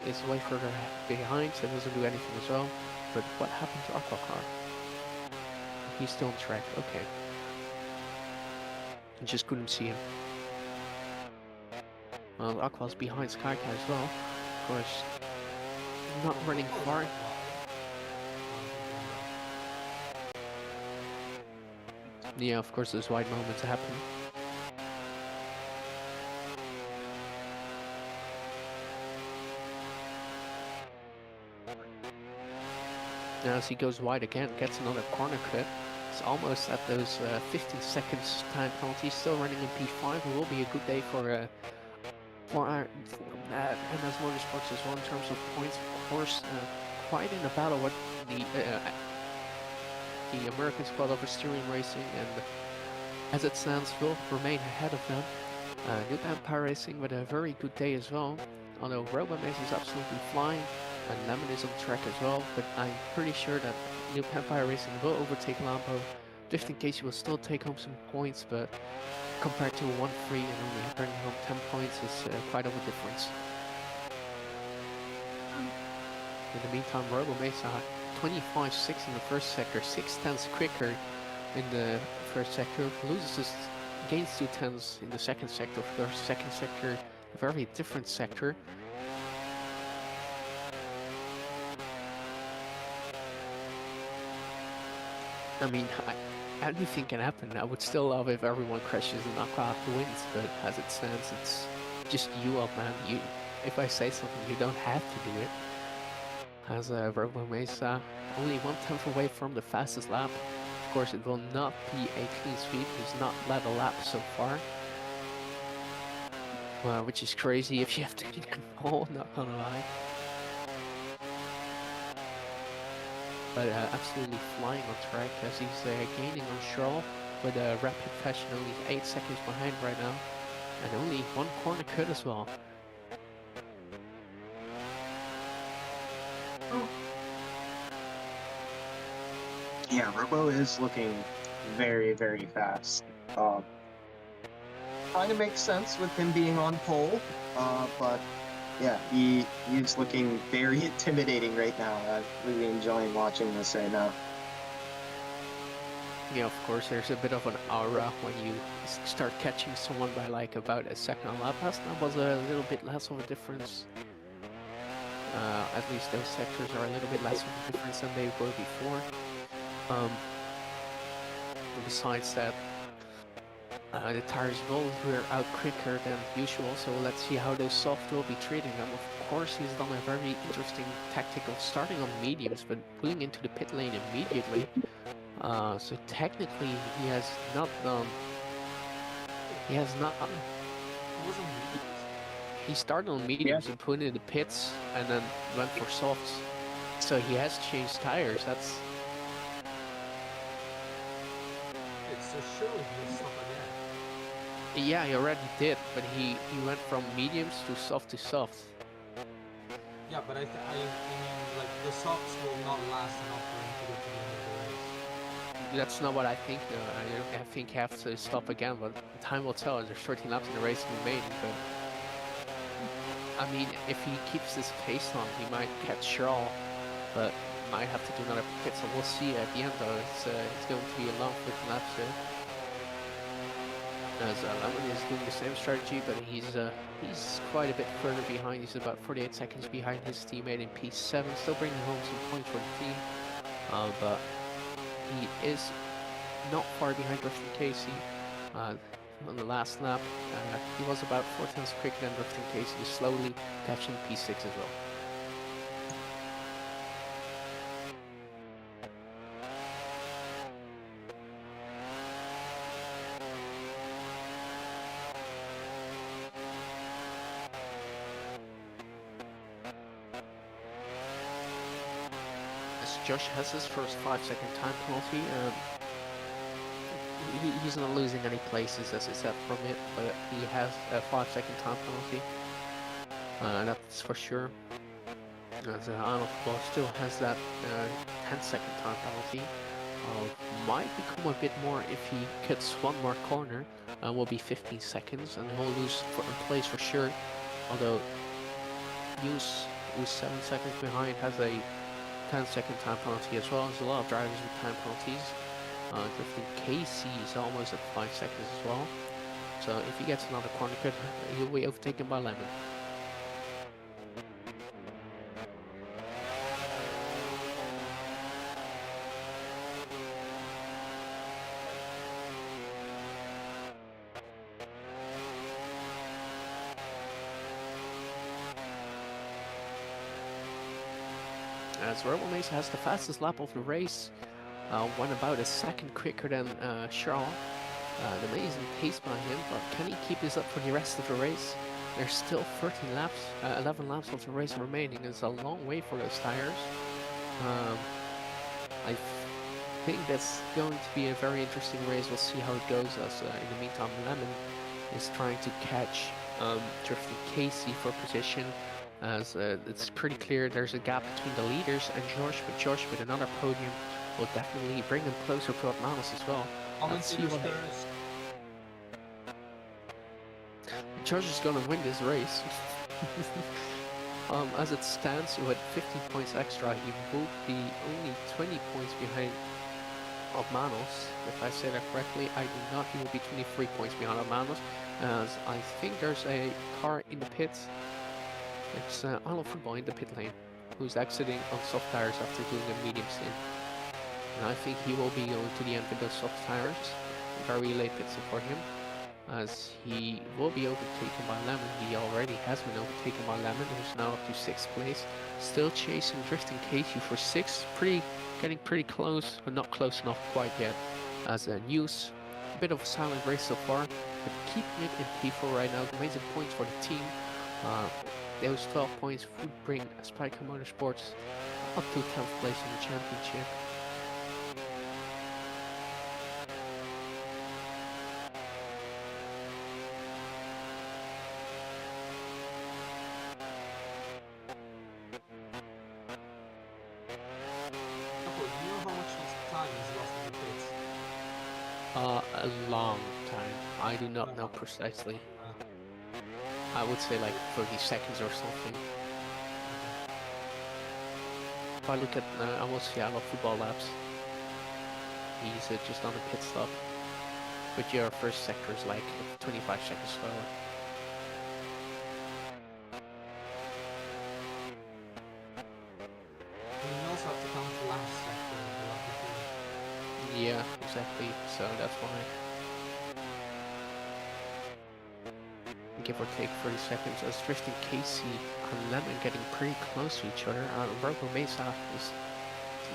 is way further behind, so it doesn't do anything as well. But what happened to Aquacar? He's still on track, okay. I just couldn't see him. Well, Aqua's behind Sky Kai as well. Of course, not running far. Yeah, of course, those wide moments happen. Now as he goes wide again, gets another corner cut. It's almost at those 15 seconds time penalty. Still running in P5. It will be a good day for MS Motorsports as well in terms of points. Of course, quite in a battle with the American squad of Steering Racing, and as it stands, will remain ahead of them. New Empire Racing with a very good day as well. Although Robomaze is absolutely flying, and Lemon is on track as well, but I'm pretty sure that New Empire Racing will overtake Lambo. Just in case he will still take home some points, but compared to 1-3 and only bringing home 10 points is quite of a difference. In the meantime, Robomaze 25.6 in the first sector, 6/10 quicker in the first sector, gains 2/10 in the second sector. For the second sector, a very different sector. I mean, anything can happen. I would still love if everyone crashes and Aqua wins, but as it stands, it's just you up, man. If I say something, you don't have to do it. As Robomaze only 1/10 away from the fastest lap. Of course, it will not be a clean sweep. He's not led a lap so far. Which is crazy if you have to get pole, not gonna lie. But absolutely flying on track as he's gaining on Shaw with a rapid fashion, only 8 seconds behind right now, and only 1 corner cut as well. Yeah, Robo is looking very, very fast. Kind of makes sense with him being on pole, but yeah, he's looking very intimidating right now. I'm really enjoying watching this right now. Yeah, of course, there's a bit of an aura when you start catching someone by like about a second a lap. Last lap was a little bit less of a difference. At least those sectors are a little bit less of a difference than they were before. Besides that, the tires will wear out quicker than usual, so let's see how those soft will be treating them. Of course, he's done a very interesting tactic of starting on mediums, but pulling into the pit lane immediately. So technically, he has not done. He has not. He started on mediums and put in the pits, and then went for softs. So he has changed tires. so surely he'll stop again. Yeah, he already did, but he went from mediums to soft to soft. Yeah, but I mean, like, the softs will not last enough for him to get to the end of the race. That's not what I think, though. I think he has to stop again, but time will tell. There's 13 laps in the race remaining, but I mean, if he keeps this pace on, he might catch Charles, but might have to do another pit, so we'll see at the end, though. It's going to be a long 15 laps here. As Lemon is doing the same strategy, but he's quite a bit further behind. He's about 48 seconds behind his teammate in P7, still bringing home some points for the team. But he is not far behind Drifting Casey. On the last lap, he was about 4 tenths quicker than Drifting Casey, just slowly catching P6 as well. Josh has his first 5-second time penalty. He's not losing any places as it's said from it, but he has a 5-second time penalty. That's for sure. As Arnold still has that 10-second time penalty. Might become a bit more if he cuts one more corner, will be 15 seconds, and he'll lose place for sure. Although Hughes, who's 7 seconds behind, has a 10-second time penalty as well. There's a lot of drivers with time penalties. Drifting Casey is almost at 5 seconds as well. So if he gets another corner cut, he'll be overtaken by Lemon. As Rebel Mesa has the fastest lap of the race, went about a second quicker than Charles. An amazing pace by him, but can he keep this up for the rest of the race? There's still 13 laps, 11 laps of the race remaining. It's a long way for those tires. I think that's going to be a very interesting race. We'll see how it goes. As in the meantime, Lemon is trying to catch Drifting Casey for position. As it's pretty clear there's a gap between the leaders and Josh, but Josh with another podium will definitely bring him closer to Atmanos as well. Let's see what Josh is gonna win this race. As it stands, with 15 points extra, he will be only 20 points behind Atmanos. If I say that correctly, I do not. He will be 23 points behind Atmanos, as I think there's a car in the pits. It's OOF Football in the pit lane, who's exiting on soft tires after doing a medium stint. And I think he will be going to the end with those soft tires. A very late pit stop for him, as he will be overtaken by Lemon. He already has been overtaken by Lemon, who's now up to 6th place. Still chasing Drifting Casey for 6th, getting pretty close, but not close enough quite yet. As News, a bit of a silent race so far, but keeping it in P4 right now. Amazing points for the team. Those 12 points would bring Spiker Motorsports up to 10th place in the championship. Do you know how much time is lost in the pits? A long time. I do not know precisely. I would say like 30 seconds or something. If I look at, I will see OOF Football laps. He's just on a pit stop. But your first sector is like 25 seconds slower. And you also have to count the last sector of the lap before. Yeah, exactly. So that's why. Give or take 30 seconds, as Drifting Casey and Lemon getting pretty close to each other. Robo Mesa is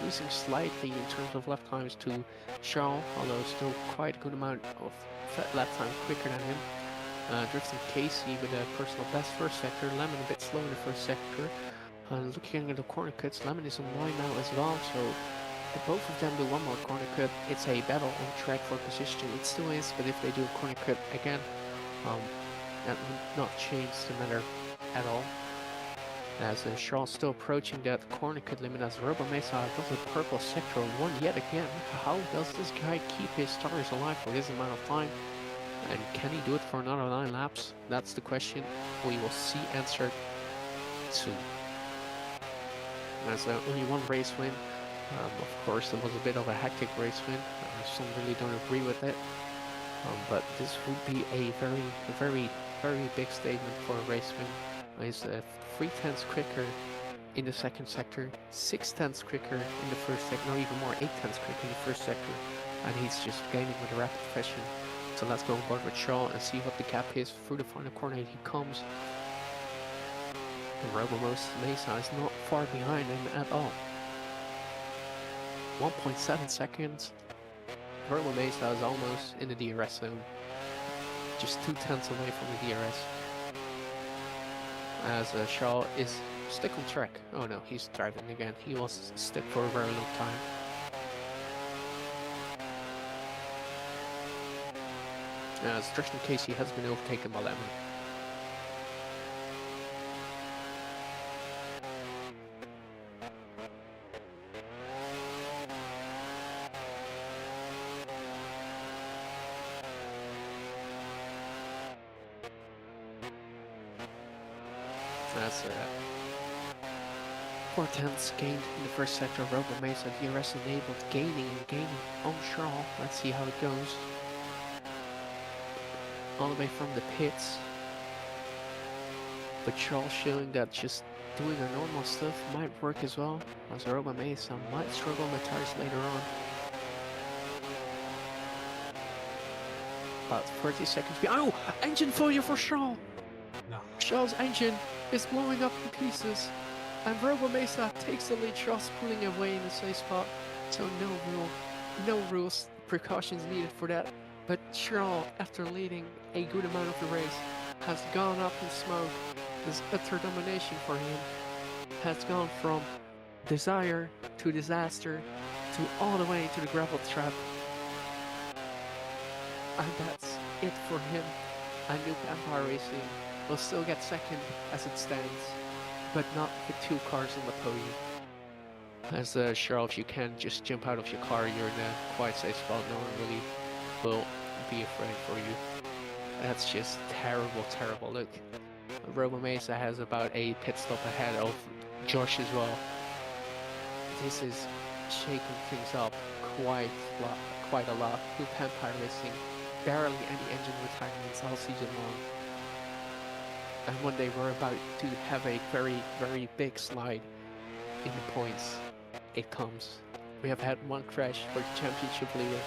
losing slightly in terms of lap times to Charles, although still quite a good amount of lap time quicker than him. Drifting Casey with a personal best first sector, Lemon a bit slow in the first sector. Looking at the corner cuts, Lemon is on line now as well, so both of them do one more corner cut, it's a battle on track for position. It still is, but if they do a corner cut again, that would not change the matter at all. As Charles still approaching that corner cut limit as Robo Mesa does a purple sector 1 yet again. How does this guy keep his tires alive for this amount of time? And can he do it for another 9 laps? That's the question we will see answered soon. As only one race win, of course it was a bit of a hectic race win. Some really don't agree with it. But this would be a very big statement for a race win. He's 3/10 quicker in the second sector, 6/10 quicker in the first sector, no even more, 8/10 quicker in the first sector, and he's just gaining with a rapid fashion. So let's go on board with Shaw and see what the gap is through the final corner. He comes. And Robo Mesa is not far behind him at all. 1.7 seconds. Robo Mesa is almost in the DRS zone. Just 2/10 away from the DRS. As Shaw is stuck on track. Oh no, he's driving again. He was stuck for a very long time. As Tristan Casey has been overtaken by Lemon. That's 4/10 gained in the first sector. Robo Mesa DRS enabled, gaining on Shaw. Let's see how it goes. All the way from the pits. But Shaw showing that just doing a normal stuff might work as well. As Robo Mesa might struggle on the tires later on. About 30 seconds behind. Oh! Engine failure for Shaw! No. Shaw's engine is blowing up in pieces, and Robo Mesa takes the lead. Shaw's pulling away in the safe spot, so no rules, precautions needed for that. But Shaw, after leading a good amount of the race, has gone up in smoke. This utter domination for him has gone from desire to disaster to all the way to the gravel trap. And that's it for him. And New Empire Racing will still get second as it stands, but not with 2 cars on the podium. As Charles, if you can just jump out of your car, you're in a quite safe spot. No one really will be afraid for you. That's just terrible. Look, Robo Mesa has about a pit stop ahead of Josh as well. This is shaking things up quite a lot. New Empire Racing, barely any engine retirements all season long. And when they were about to have a very big slide in the points, it comes. We have had 1 crash for the championship leader.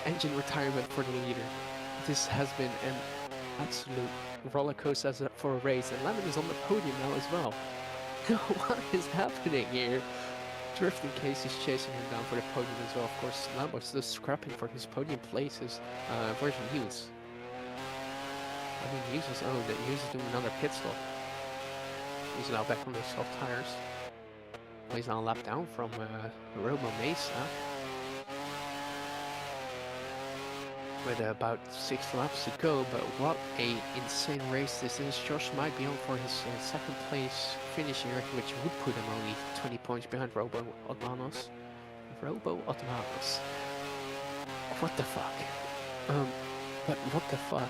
Engine retirement for the leader. This has been an absolute roller coaster for a race, and Lemon is on the podium now as well. What is happening here? Drifting Case is chasing him down for the podium as well. Of course, Lambo's still scrapping for his podium places. Virgin Hughes. I mean, Hughes is owned. Hughes is doing another pit stop. He's now back on the soft tires. He's now a lap down from Robo Mesa. With about 6 laps to go, but what a insane race this is. Josh might be on for his second place finish here, which would put him only 20 points behind Robo Otmanos. What the fuck? But what the fuck?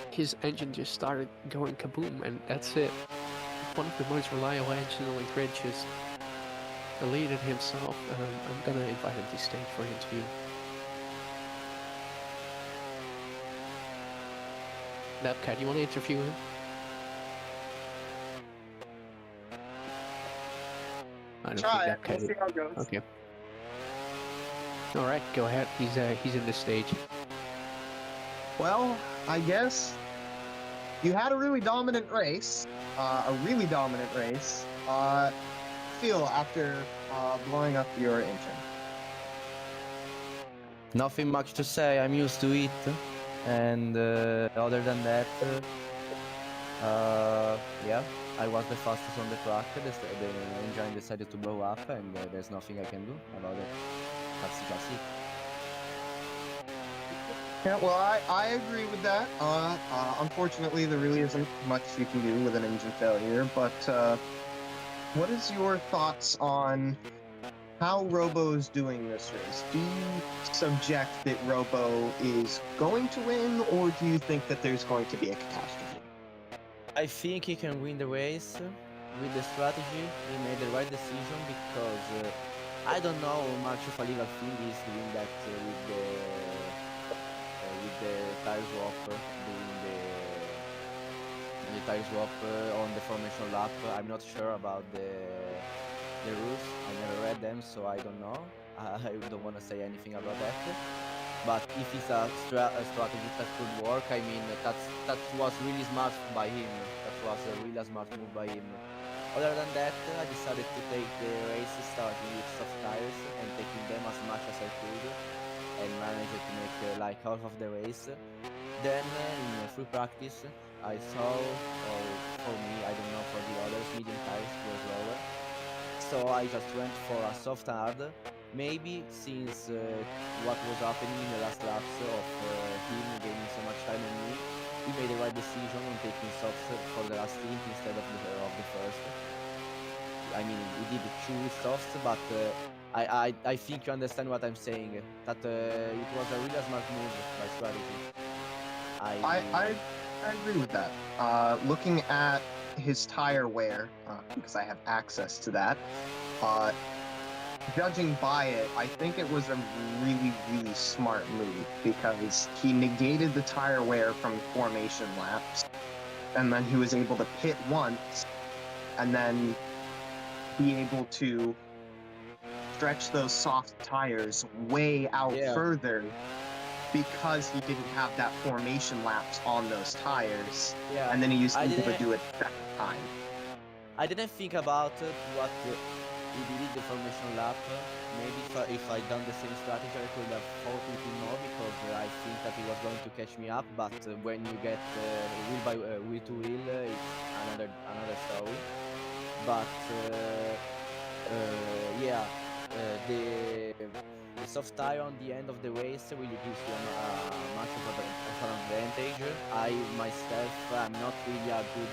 His engine just started going kaboom, and that's it. One of the most reliable engines on the grid just deleted himself. I'm gonna invite him to stage for an interview. Napcat, you want to interview him? I don't Try it. think We'll Napcat. see how it goes. Okay. All right, go ahead. He's in the stage. Well, I guess you had a really dominant race. Feel after blowing up your engine. Nothing much to say, I'm used to it. And other than that, Yeah, I was the fastest on the track. The engine decided to blow up, and there's nothing I can do about it. That's just it. Yeah, well, I agree with that. Unfortunately, there really isn't much you can do with an engine failure. But what is your thoughts on how Robo's doing this race? Do you subject that Robo is going to win, or do you think that there's going to be a catastrophe? I think he can win the race with the strategy. He made the right decision because I don't know how much of a legal thing is doing that with the tire swap, doing the tire swap on the formation lap. I'm not sure about the rules. I never read them, so I don't know. I don't want to say anything about that. But if it's a strategy that could work, I mean, that was really smart by him. That was a really smart move by him. Other than that, I decided to take the race starting with soft tires and taking them as much as I could, and managed to make like half of the race. Then in free practice, I saw, or for me, I don't know for the others, medium tires was lower. So I just went for a soft hard. Maybe since what was happening in the last laps of him gaining so much time on me, he made the right decision on taking softs for the last stint instead of the first. I mean, he did choose softs, but I think you understand what I'm saying. That it was a really smart move by strategy. I agree with that. Looking at his tire wear, because I have access to that, judging by it, I think it was a really, really smart move because he negated the tire wear from formation laps, and then he was able to pit once, and then be able to stretch those soft tires way out Yeah. further because he didn't have that formation lapse on those tires, Yeah. and then he was I able to didn't do it second time. I didn't think about what he did in the formation lap. Maybe if I done the same strategy, I could have fought with him more because I think that he was going to catch me up. But when you get wheel to wheel, it's another story. But yeah, the soft tire on the end of the race really gives you much of an advantage. I myself am not really a good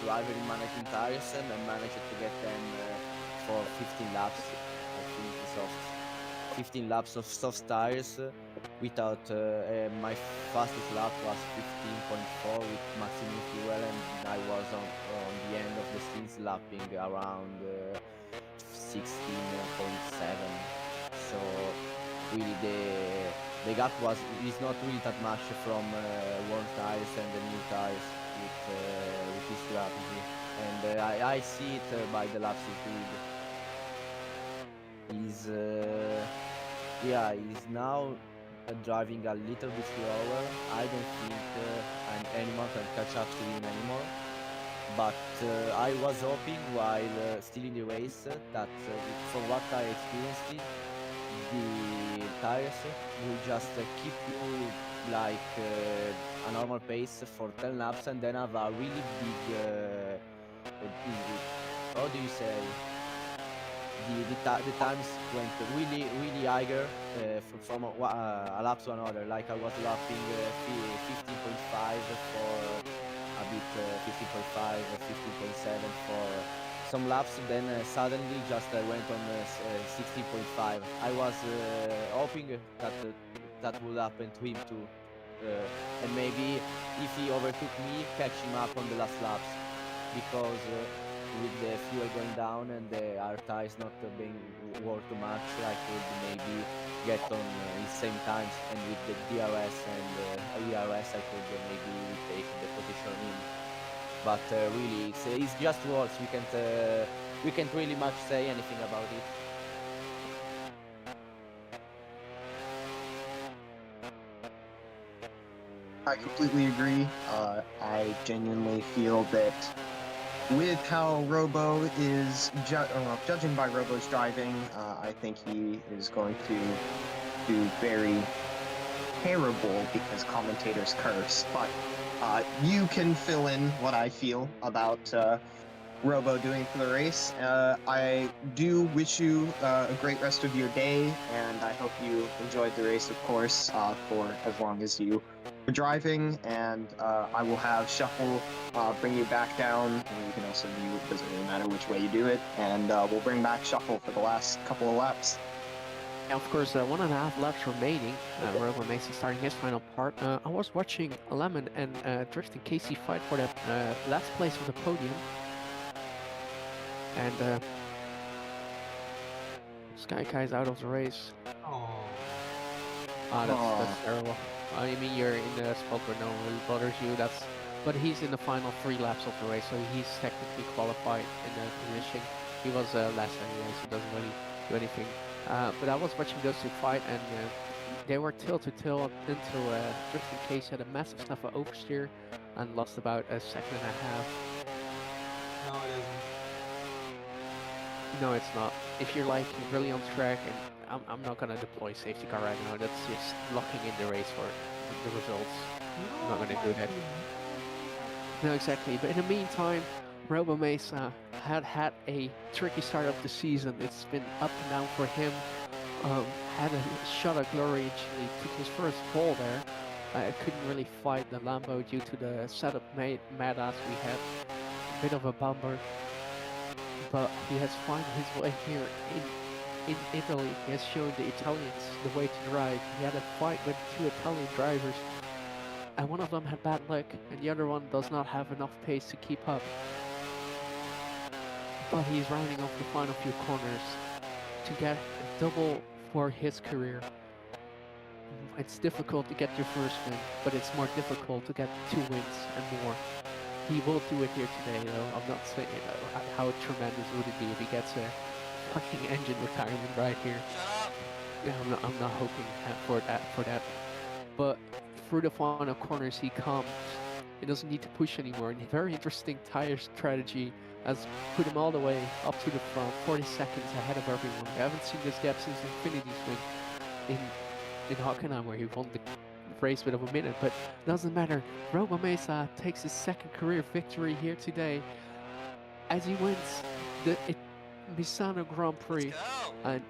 driver in managing tires, and I managed to get them for 15 laps. I think soft 15 laps of soft tires without my fastest lap was 15.4 with maximum fuel, and I was on the end of the stints lapping around 16.7. So really the gap is not really that much from worn tires and the new tires with this strategy, and I see it by the laps he's doing. He's now driving a little bit slower. I don't think anyone can catch up to him anymore. But I was hoping while still in the race that from what I experienced, the tires will just keep you like a normal pace for 10 laps and then have a really big, how do you say? The times went really higher from a lap to another. Like I was lapping 15.5 for a bit, 15.5, 15.7 for some laps. Then suddenly just went on 16.5. I was hoping that that would happen to him too, and maybe if he overtook me, catch him up on the last laps, because with the fuel going down and our tires not being worth too much, I could maybe get on his same times, and with the DRS and ERS I could maybe take the position in. But really, it's just words. We can't really much say anything about it. I completely agree. I genuinely feel that with how Robo is judging by Robo's driving, I think he is going to do very terrible, because commentators curse, but You can fill in what I feel about Robo doing for the race. I do wish you a great rest of your day, and I hope you enjoyed the race, of course, for as long as you were driving. And I will have Shuffle bring you back down, or you can also view it, doesn't really matter which way you do it. And we'll bring back Shuffle for the last couple of laps. And of course, 1.5 laps remaining. Robo Mason starting his final part. I was watching Lemon and Drifting Casey fight for that last place on the podium. And Sky Kai's out of the race. Oh. That's terrible. I mean, you're in the spot where no one really bothers you. But he's in the final 3 laps of the race, so he's technically qualified in the position. He was last anyway, so he doesn't really do anything. But I was watching those two fight, and they were tail to tail until Drifting Case had a massive stuff of oversteer and lost about a second and a half. No, it isn't. No, it's not. If you're like really on track, and I'm not gonna deploy safety car right now. That's just locking in the race for the results. I'm not gonna do that. No, exactly. But in the meantime, Robo Mesa had a tricky start of the season. It's been up and down for him. Had a shot of glory. Actually took his first pole there. Couldn't really fight the Lambo due to the setup mad ass we had. A bit of a bumper. But he has found his way here in Italy. He has shown the Italians the way to drive. He had a fight with 2 Italian drivers, and one of them had bad luck, and the other one does not have enough pace to keep up. But he's rounding off the final few corners to get a double for his career. It's difficult to get your first win, but it's more difficult to get 2 wins and more. He will do it here today, though. I'm not saying how tremendous would it be if he gets a fucking engine retirement right here. Shut up! Yeah, I'm not hoping for that. But through the final corners he comes. He doesn't need to push anymore. And a very interesting tire strategy has put him all the way up to the front, 40 seconds ahead of everyone. We haven't seen this gap since Infinity's win in Hockenheim, where he won the race within a minute, but doesn't matter. Robo Mesa takes his 2nd career victory here today as he wins the Misano Grand Prix. Let's go! And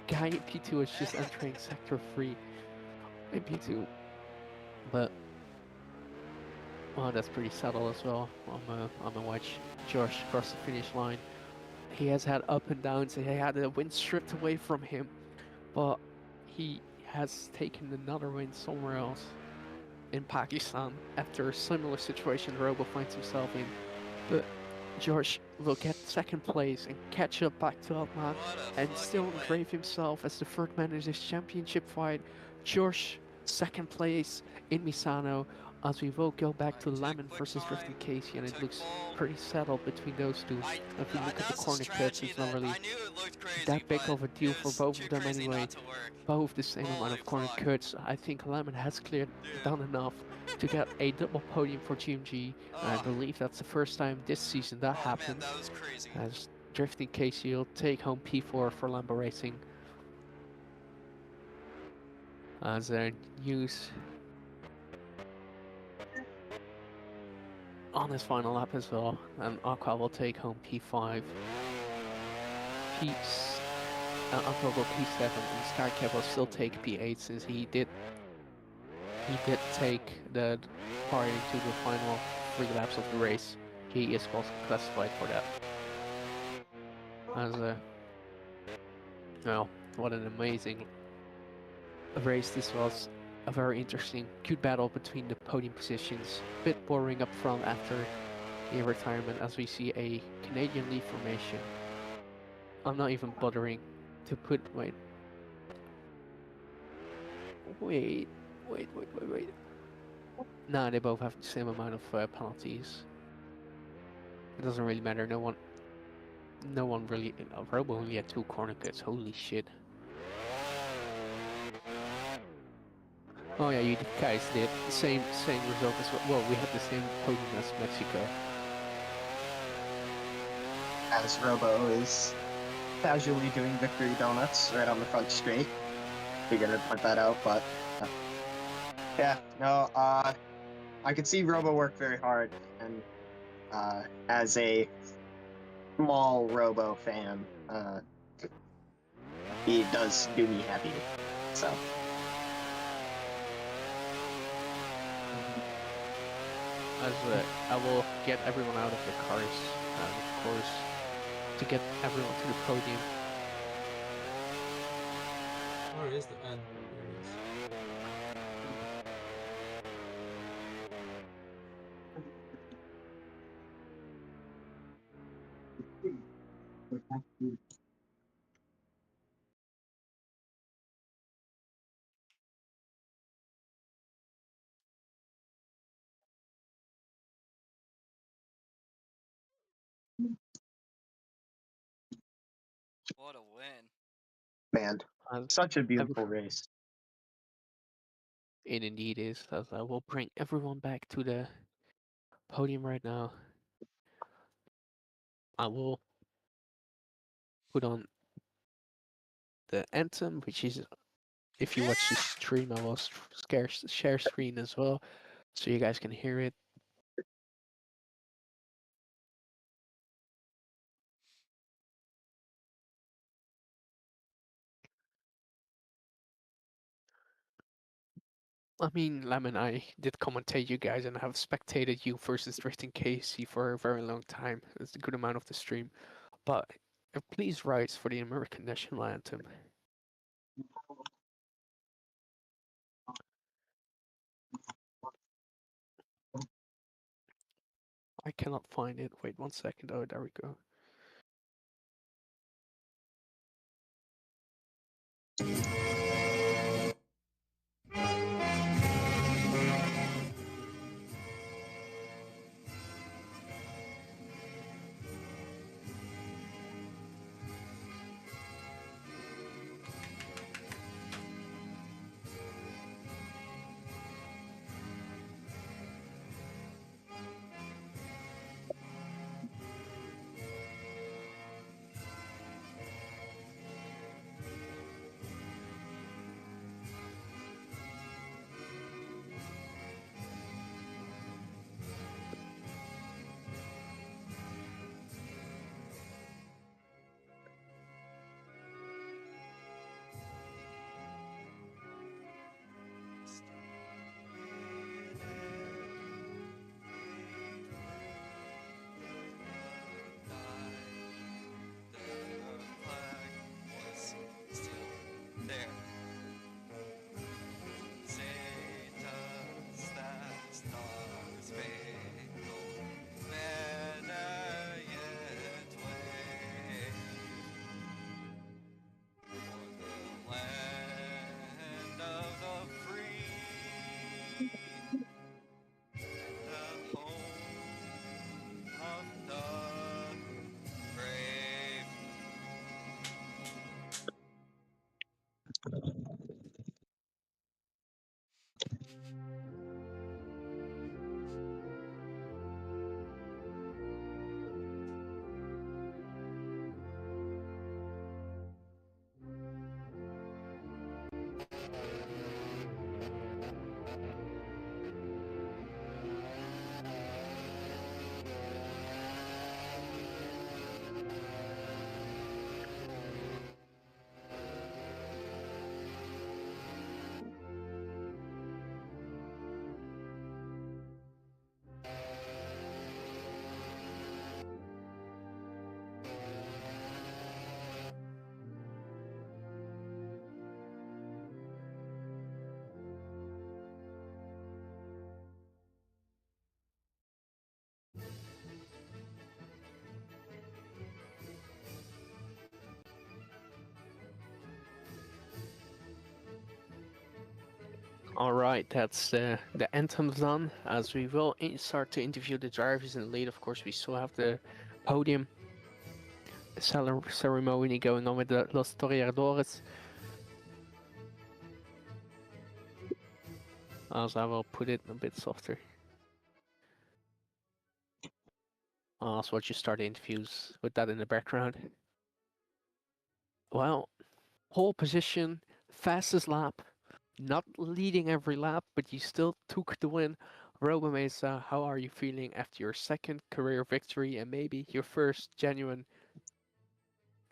the guy in P2 is just entering sector 3 in P2. But well, that's pretty subtle as well. I'm gonna watch Josh cross the finish line. He has had up and downs. He had the win stripped away from him, but he has taken another win somewhere else in Pakistan after a similar situation Robo finds himself in. But George will get 2nd place and catch up back to Altman and still engrave himself as the 3rd man in this championship fight. George 2nd place in Misano, as we will go back to Lemon versus Drifting Casey, and it looks pretty settled between those two. If we look at the corner cuts, it's not really that big of a deal for both of them anyway. Both the same amount of corner cuts. I think Lemon has done enough to get a double podium for GMG. I believe that's the first time this season that happened. Man, that was crazy. As Drifting Casey will take home P4 for Lambo Racing. As news on his final lap as well, and Aqua will take home P5. Aqua will P7, and Skycap will still take P8 since he did take the part into the final 3 laps of the race. He is classified for that. As well, what an amazing race this was. A very interesting, good battle between the podium positions. Bit boring up front after a retirement, as we see a Canadian lead formation. I'm not even bothering to put. Wait. Nah, they both have the same amount of penalties. It doesn't really matter. No one really. Robo only had 2 corner cuts. Holy shit. Oh yeah, you guys did the same result as well. Well, we had the same podium as Mexico. As Robo is casually doing victory donuts right on the front straight. Figured I'd point that out, but yeah, no, I could see Robo work very hard, and as a small Robo fan, he does do me happy. So As I will get everyone out of the cars, of course, to get everyone to the podium. Where is the end? Here it is. What a win. man, As such a every- beautiful race. It indeed is. As I will bring everyone back to the podium right now. I will put on the anthem, which is, if you watch the stream, I will share screen as well, so you guys can hear it. I mean, Lemon, I did commentate you guys and have spectated you versus Drifting Casey for a very long time. It's a good amount of the stream. But please rise for the American national anthem. I cannot find it. Wait 1 second. Oh, there we go. All right, that's the anthem done. As we will start to interview the drivers in the lead. Of course, we still have the podium ceremony going on with the Los Toreadores. As I will put it a bit softer. So what you start the interviews with that in the background. Well, pole position, fastest lap, not leading every lap, but you still took the win Robo Mesa, how are you feeling after your second career victory and maybe your first genuine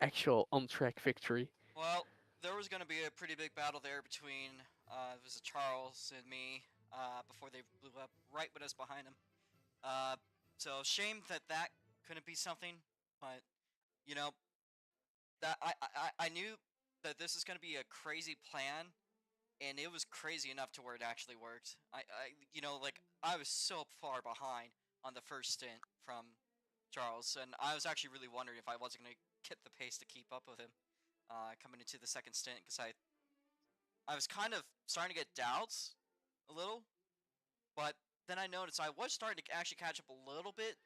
actual on-track victory? Well, there was going to be a pretty big battle there between it was Charles and me before they blew up right with us behind them. Uh, so shame that that couldn't be something, but you know that I knew that this is going to be a crazy plan, and it was crazy enough to where it actually worked. Like I was so far behind on the first stint from Charles, and I was actually really wondering if I wasn't going to get the pace to keep up with him coming into the second stint because I was kind of starting to get doubts a little, but then I noticed I was starting to actually catch up a little bit.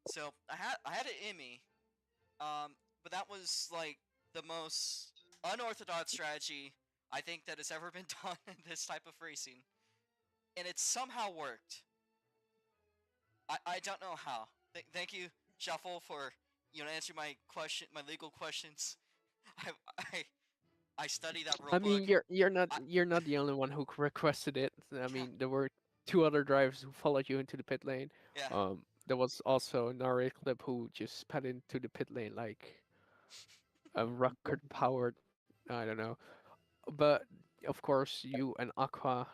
So I had it in me, but that was like the most unorthodox strategy I think that has ever been done in this type of racing, and it somehow worked. I don't know how. Thank you, Shuffle, for answering my my legal questions. I I I studied that rule I book. mean, you're not I, you're not the only one who requested it. I yeah, mean, there were two other drivers who followed you into the pit lane. yeah. There was also Nari Clip who just spat into the pit lane like a rocket powered. I don't know, but of course, you and Aqua,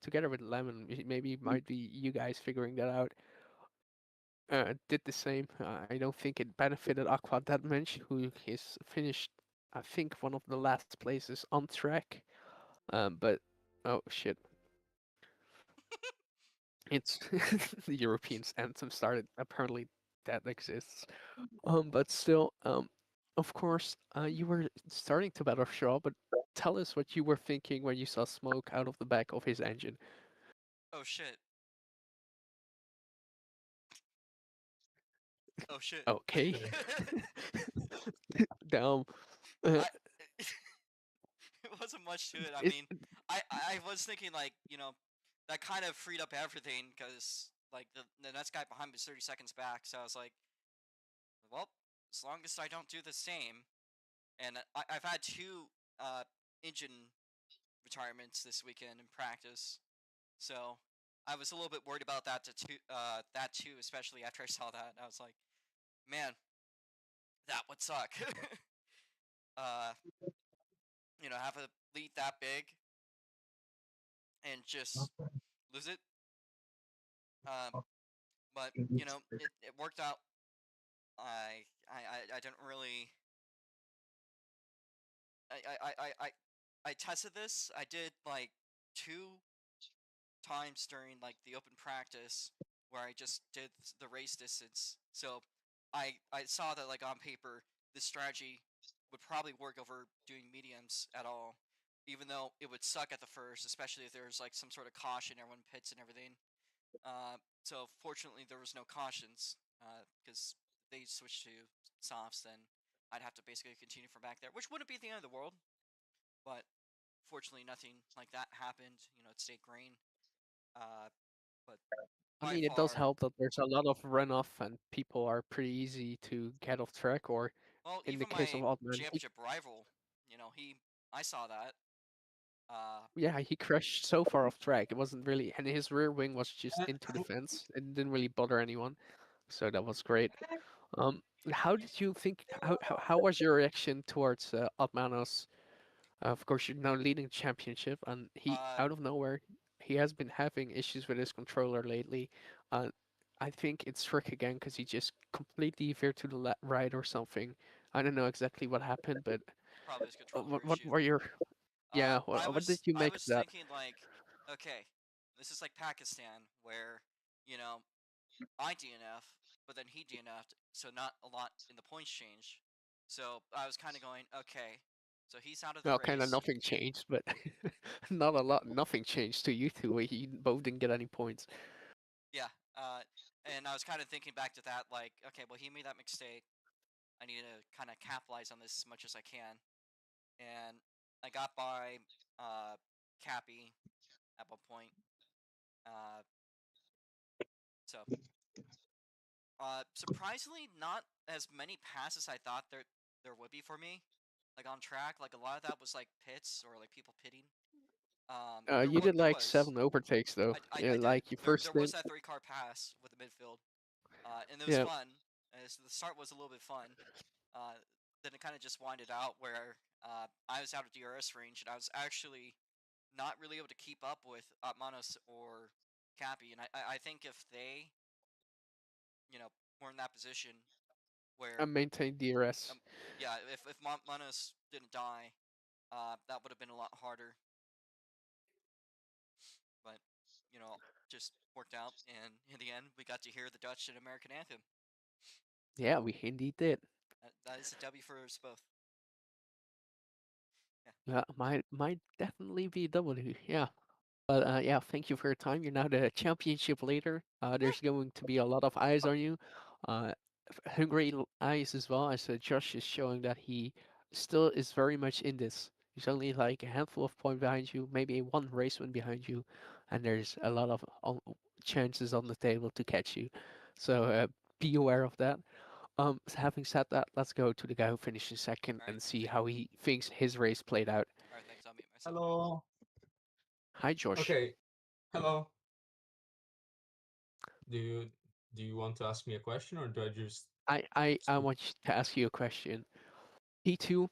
together with Lemon, maybe might be you guys figuring that out. Did the same. I don't think it benefited Aqua that much, who is finished, I think, one of the last places on track. But oh shit, it's the European anthem started. Apparently, that exists. But still, of course, you were starting to battle Shaw, but tell us what you were thinking when you saw smoke out of the back of his engine. Oh shit. Oh shit. Okay, damn. Uh, I it wasn't much to it. I it's mean, I was thinking like that kind of freed up everything because like the next guy behind me was 30 seconds back. So I was like, well, as long as I don't do the same, and I've had two engine retirements this weekend in practice, so I was a little bit worried about that too, especially after I saw that. I was like, man, that would suck. uh, have a lead that big and just lose it. Um, but it worked out. I didn't really. I I I I I tested this. I did like two times during like the open practice where I just did the race distance. So I saw that like on paper this strategy would probably work over doing mediums at all, even though it would suck at the first, especially if there's like some sort of caution, everyone pits and everything. So fortunately there was no cautions because they switched to softs. Then I'd have to basically continue from back there, which wouldn't be the end of the world. But fortunately nothing like that happened. It stayed green. Uh, but I by mean, it does far, help that there's a lot of runoff and people are pretty easy to get off track. Or well, in the even case of my Altman, championship rival, I saw that. Uh, yeah, he crashed so far off track. It wasn't really, and his rear wing was just into the fence. It didn't really bother anyone, so that was great. How did you think? How was your reaction towards Atmanos? Of course, you're now leading the championship, and he uh, out of nowhere, he has been having issues with his controller lately. Uh, I think it's Trick again because he just completely veered to the right or something. I don't know exactly what happened, but probably his controller what issue. were your yeah? I What did was you I make was of that? thinking like, okay, this is like Pakistan where you know I DNF, but then he DNF'd, so not a lot in the points change. So I was kind of going, okay, so he's out of the Well, kind of race. nothing changed, but not a lot. Nothing changed to you two. You both didn't get any points. Yeah. And I was kind of thinking back to that, like, okay, well, he made that mistake. I need to kind of capitalize on this as much as I can. And I got by Cappy at one point. Uh, so surprisingly, not as many passes I thought there would be for me. Like on track, like a lot of that was like pits or like people pitting. You did There like was. 7 overtakes though. Yeah, I did. like you There first was did. that 3 car pass with the midfield, and it was Yeah, fun. So the start was a little bit fun. Uh, then it kind of just winded out where I was out of DRS range and I was actually not really able to keep up with Manos or Cappy. And I think if they, were in that position I where, maintained DRS. um, yeah, if Manos didn't die, that would have been a lot harder. But, just worked out. And in the end, we got to hear the Dutch and American anthem. Yeah, we indeed did. That is a W for us both. Yeah. Yeah, might definitely be W. Yeah. But yeah, thank you for your time. You're now the championship leader. There's going to be a lot of eyes on you. Uh, hungry eyes as well. As Josh is showing that he still is very much in this. He's only like a handful of points behind you, maybe one race win behind you, and there's a lot of chances on the table to catch you. So be aware of that. Having said that, let's go to the guy who finished in second All right. and see how he thinks his race played out. All right. Thanks. I'll mute myself. Hello. Hi, Josh. Okay. Hello. Do you do you want to ask me a question or do I just I want to ask you a question. P2,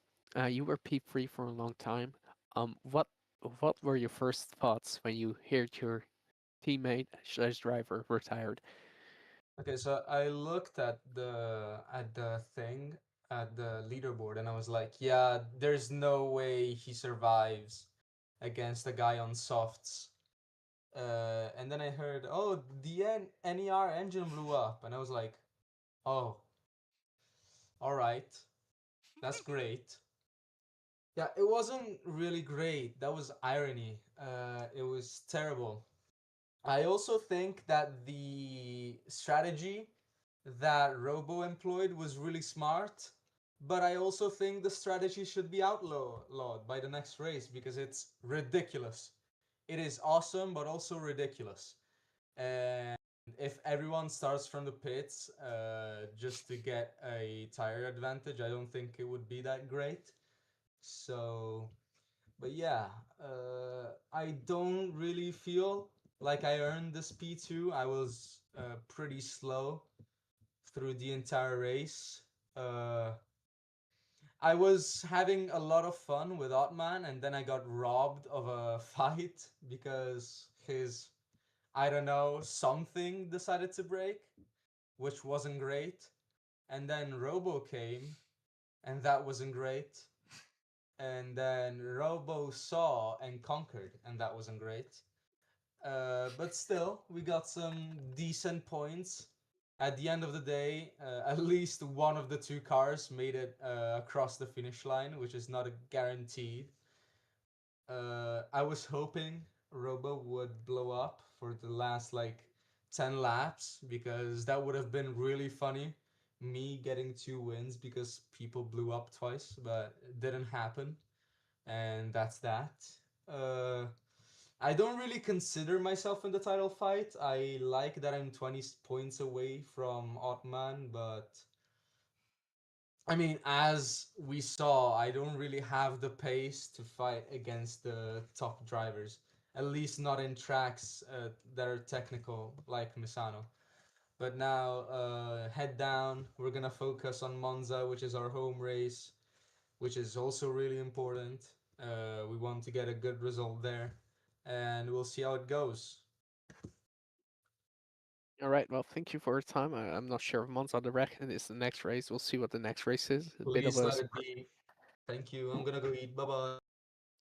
you were P3 for a long time. What were your first thoughts when you heard your teammate slash driver retired? Okay, so I looked at the thing at the leaderboard and I was like, yeah, there's no way he survives against a guy on softs. And then I heard, oh, the NER engine blew up, and I was like, oh, all right, that's great. Yeah, it wasn't really great. That was irony. It was terrible. I also think that the strategy that Robo employed was really smart, but I also think the strategy should be outlawed by the next race because it's ridiculous. It is awesome, but also ridiculous. And if everyone starts from the pits just to get a tire advantage, I don't think it would be that great. So, but yeah, I don't really feel like I earned this P2. I was pretty slow through the entire race. Uh, I was having a lot of fun with Otman, and then I got robbed of a fight because his, I don't know, something decided to break, which wasn't great. And then Robo came, and that wasn't great. And then Robo saw and conquered, and that wasn't great. But still, we got some decent points. At the end of the day, at least one of the 2 cars made it across the finish line, which is not a guaranteed. I was hoping Robo would blow up for the last like 10 laps because that would have been really funny. Me getting 2 wins because people blew up twice, but it didn't happen. And that's that. Uh, I don't really consider myself in the title fight. I like that I'm 20 points away from Otman, but I mean, as we saw, I don't really have the pace to fight against the top drivers. At least not in tracks that are technical like Misano. But now, head down. We're gonna focus on Monza, which is our home race, which is also really important. We want to get a good result there, and we'll see how it goes. All right, well, thank you for your time. I'm not sure if Monza the Reckon is the next race. We'll see what the next race is. A bit of Please a let it surprise. be. Thank you. I'm gonna go eat. Bye bye.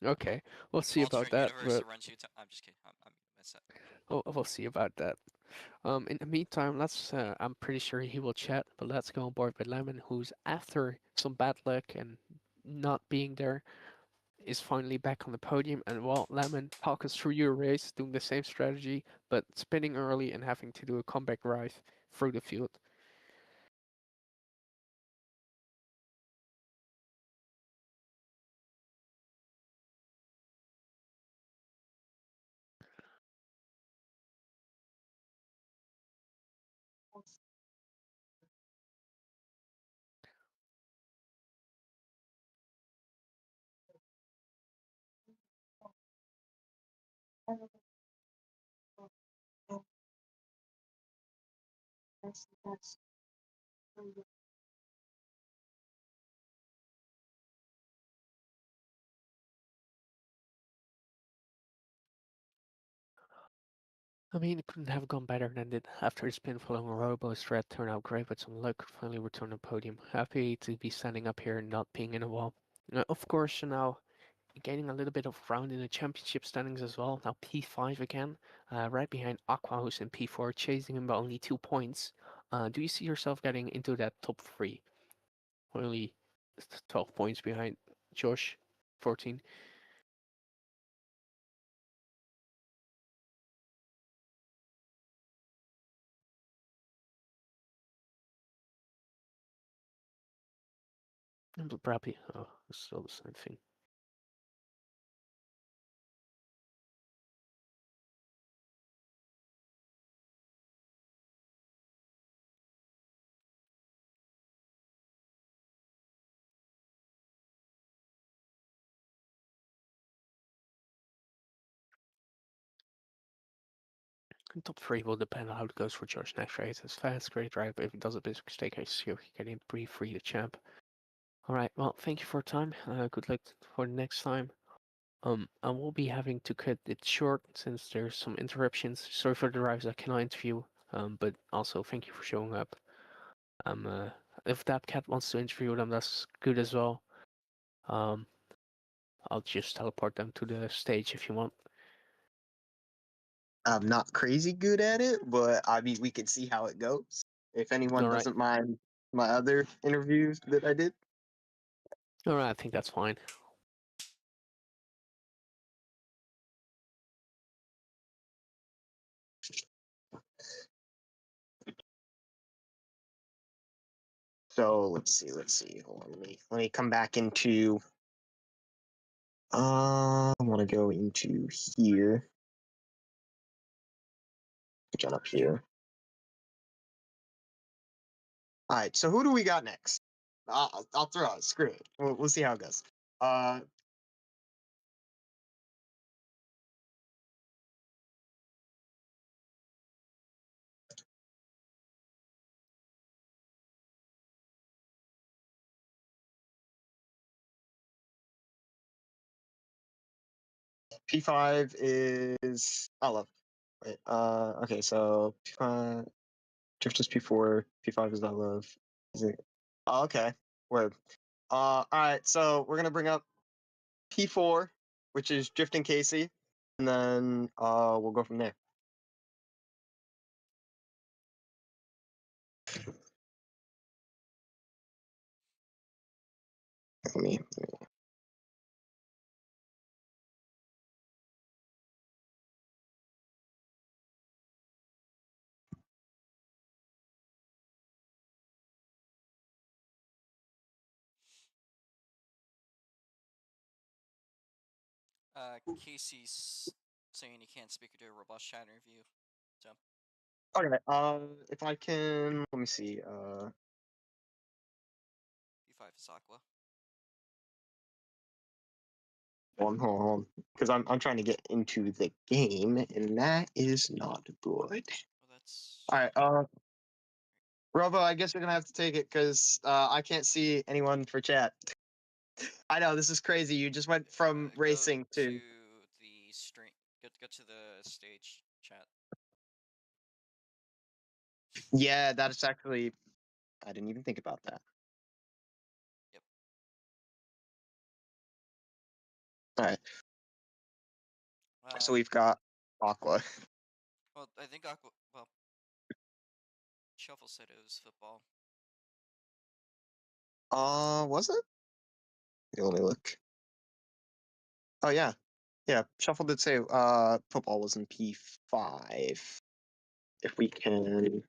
Okay, we'll see about Alternate that, universe but that runs you. I'm just kidding. I'm upset. we'll see about that. In the meantime, let's. I'm pretty sure he will chat, but let's go on board with Lemon, who's after some bad luck and not being there, is finally back on the podium. And well, Lemon, talk us through your race, doing the same strategy, but spinning early and having to do a comeback drive through the field. I mean, it couldn't have gone better than it. After his spin following a robo strat turned out great with some luck, finally returned to the podium. Happy to be standing up here and not being in a wall. Of course, now gaining a little bit of ground in the championship standings as well. Now P5 again, right behind Aqua, who's in P4, chasing him by only 2 points. Do you see yourself getting into that top 3? Only 12 points behind Josh, 14. Probably, oh, it's still the same thing. Top 3 will depend on how it goes for Josh next race. It's fast, great drive, but if he does a big mistake, I see he can pre-free the champ. Alright, well, thank you for your time. Good luck for the next time. I will be having to cut it short since there's some interruptions. Sorry for the drivers I cannot interview, but also thank you for showing up. If that cat wants to interview them, that's good as well. I'll just teleport them to the stage if you want. I'm not crazy good at it, but I mean, we can see how it goes. If anyone Alright. doesn't mind my other interviews that I did. Alright, I think that's fine. So let's see. Hold on, let me come back into. I want to go into here. Get up here. All right. So who do we got next? I'll throw it. Screw it. We'll see how it goes. P5 is Olive. Wait, okay, so P5, Drift is P4, P5 is Olive. Is it? Oh, okay. Word. Alright, so we're gonna bring up P4, which is Drifting Casey, and then we'll go from there. Let me Casey's saying he can't speak or do a robust chat interview. So Okay, if I can, let me see. P5 is Aqua. Hold on, because I'm trying to get into the game, and that is not good. Well, that's All right, Robo, I guess you're gonna have to take it because I can't see anyone for chat. I know this is crazy. You just went from go racing to to. the stream. Go to the stage chat. Yeah, that's actually. I didn't even think about that. Yep. All right. So we've got Aqua. Well, I think Aqua. Well, Shuffle said it was football. Was it? Let me look. Oh yeah, yeah. Shuffle did say football was in P5. If we can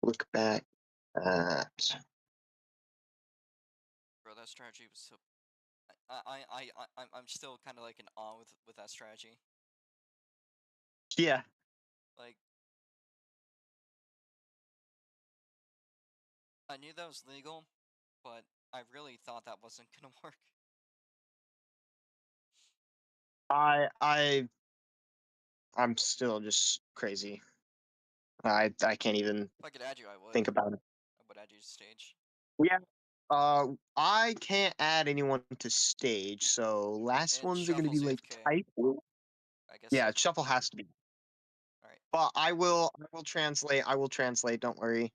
look back at. Bro, that strategy was so. I'm still kind of like in awe with that strategy. Yeah. Like, I knew that was legal, but I really thought that wasn't gonna work. I I'm still just crazy. I can't even If I could add you, I would. think about it. I would add you to stage. Yeah. I can't add anyone to stage, so last And ones are gonna be Shuffle's like AFK. type. I guess. Yeah, shuffle has to be. All right. But I will translate. I will translate. Don't worry.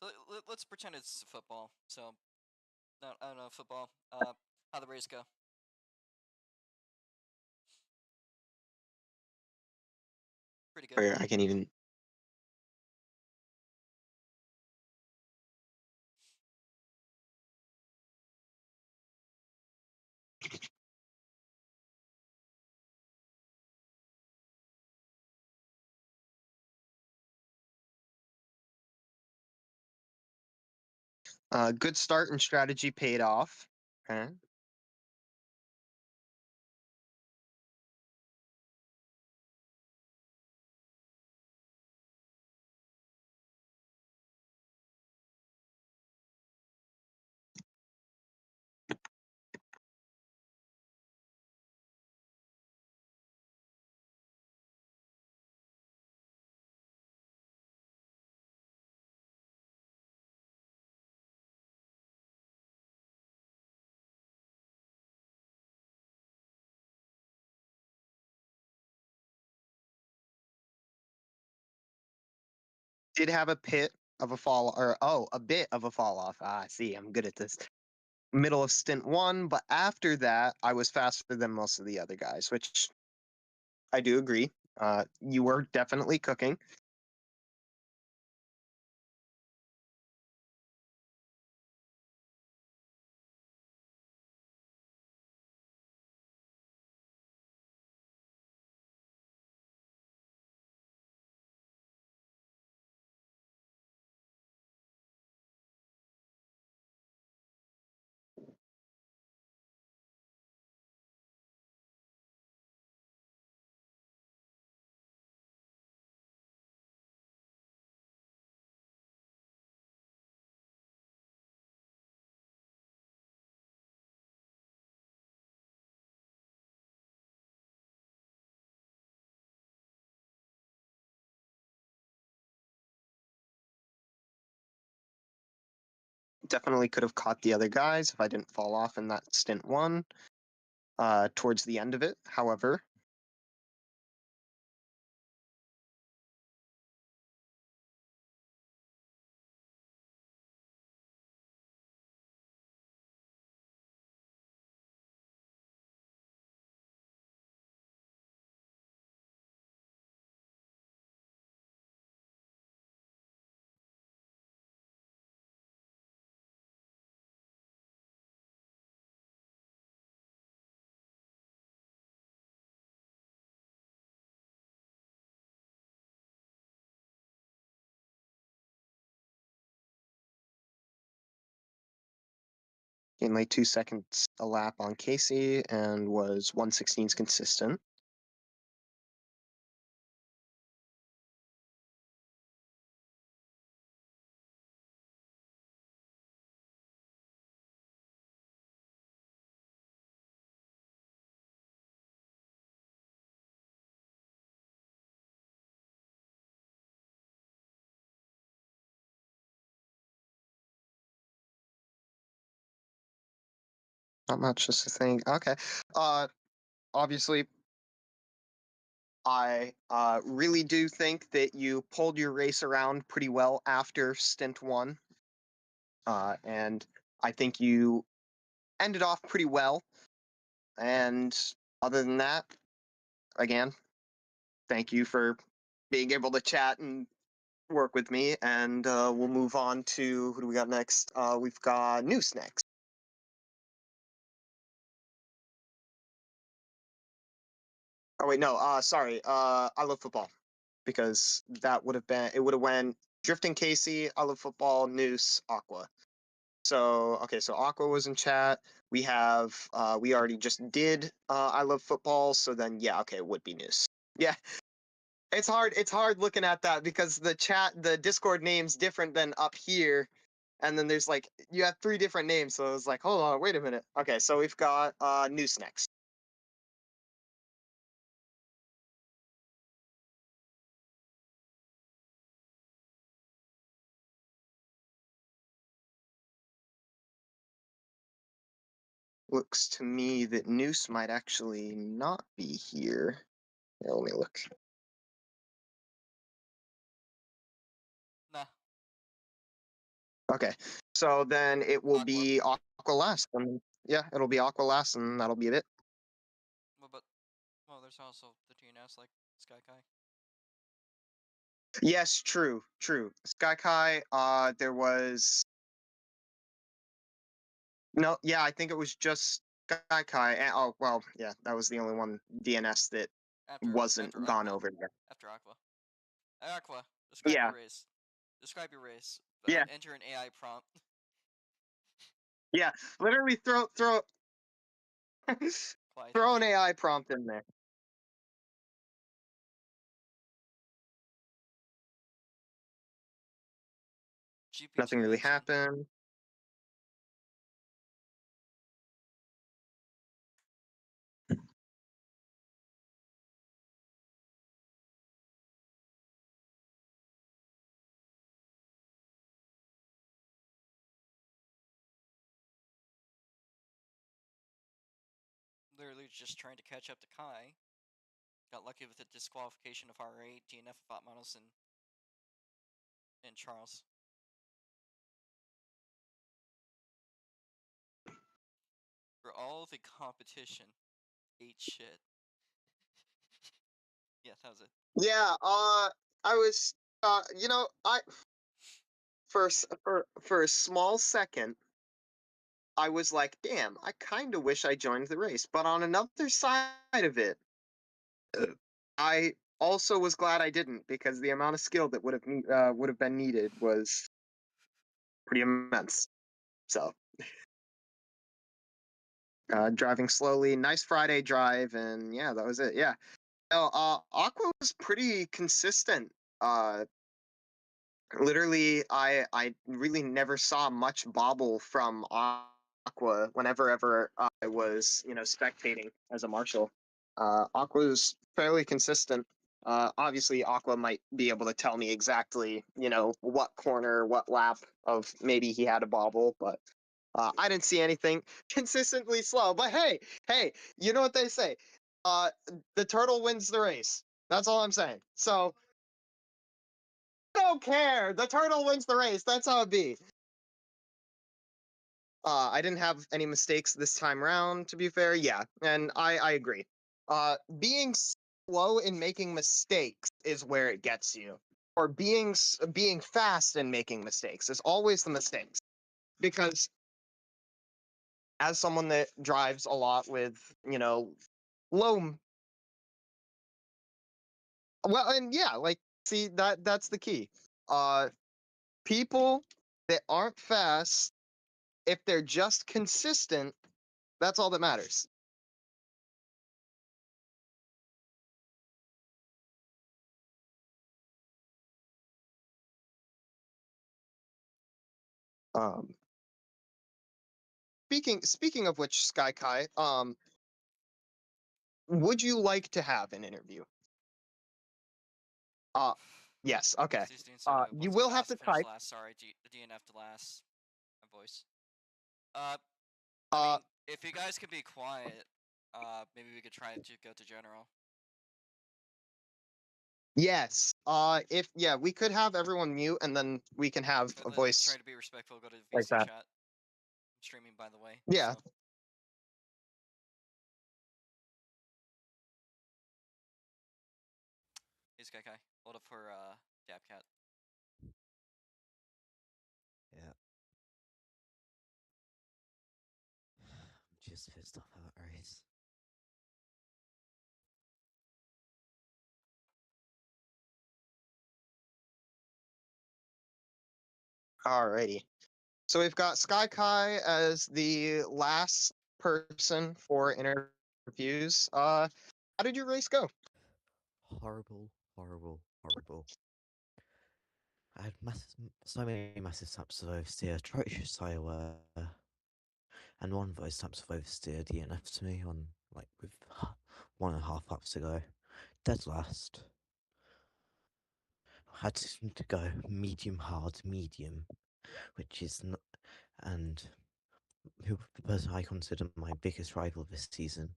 So let's pretend it's football. So, no, I don't know football. How the Rays go? Pretty good. Or I can't even. Good start and strategy paid off. Okay. Did have a pit of a fall, or a bit of a fall off. Ah, see, I'm good at this. Middle of stint one, but after that, I was faster than most of the other guys, which I do agree. You were definitely cooking. Definitely could have caught the other guys if I didn't fall off in that stint one. Towards the end of it, however. Gained like 2 seconds a lap on Casey and was 1/16 consistent. Not much, just a thing. Okay. Obviously, I really do think that you pulled your race around pretty well after stint one. And I think you ended off pretty well. And other than that, again, thank you for being able to chat and work with me. And we'll move on to who do we got next? We've got Noose next. Oh wait, no. Sorry. I love football because that would have been it. Would have went Drifting Casey, I love football, Noose, Aqua. So okay, so Aqua was in chat. We have we already just did I love football. So then yeah, okay, it would be Noose. Yeah, it's hard. It's hard looking at that because the Discord name's different than up here, and then there's like you have 3 different names, so it was like, hold on, wait a minute. Okay, so we've got Noose next. Looks to me that Noose might actually not be here. Here, let me look. Nah. Okay, so then it will Aqua. be Aqua last. And yeah, it'll be Aqua last, and that'll be it. But well, there's also the DNS like Sky Kai. Yes, true, true. Sky Kai, there was no, yeah, I think it was just Sky Kai. And, oh, well, yeah, that was the only one DNS that wasn't after gone Aqua. over there. After Aqua. Aqua, describe Yeah. your race. Describe your race. Yeah. Enter an AI prompt. Yeah, literally throw Quiet. throw an AI prompt in there. GPT Nothing really engine. happened. Literally just trying to catch up to Kai. Got lucky with the disqualification of R8, DNF of Atmanos, and Charles. For all the competition, ate shit. Yeah, that was it. Yeah, I was, you know, for a small second, I was like, damn, I kind of wish I joined the race. But on another side of it, I also was glad I didn't, because the amount of skill that would have been needed was pretty immense. So, driving slowly, nice Friday drive, and yeah, that was it. Yeah, no, Aqua was pretty consistent. Uh, Literally, I really never saw much bobble from Aqua whenever ever I was, spectating as a marshal. Aqua was fairly consistent. Obviously, Aqua might be able to tell me exactly, what corner, what lap of maybe he had a bobble, but I didn't see anything consistently slow. But hey, you know what they say? The turtle wins the race. That's all I'm saying. So don't care. The turtle wins the race. That's how it be. I didn't have any mistakes this time around, to be fair. Yeah, and I agree. Being slow in making mistakes is where it gets you, or being fast in making mistakes is always the mistakes. Because as someone that drives a lot with, low, well, and yeah, like, see, that's the key. Uh, People that aren't fast, if they're just consistent, that's all that matters. Um, speaking of which, Sky Kai, would you like to have an interview? Uh, yes. Okay. Please doing so. You will have to Finish type. last. Sorry, DNF to last. My voice. I Uh, mean, if you guys could be quiet, maybe we could try to go to general. yes. If yeah, we could have everyone mute, and then we can have a Let's voice try to be respectful. Go to the like VC that. chat. I'm streaming, by the way. Yeah. So. Hey, Sky Kai. Hold up for Dabcat. Yeah. I'm just pissed off about race. Alrighty. So we've got Sky Kai as the last person for interviews. How did your race go? Horrible, horrible, horrible. I had so many massive snaps of oversteer, atrocious I were, and one of those snaps of oversteer DNF to me on like with 1.5 laps to go, dead last. Had to go medium hard, medium, which is not, and who the person I consider my biggest rival this season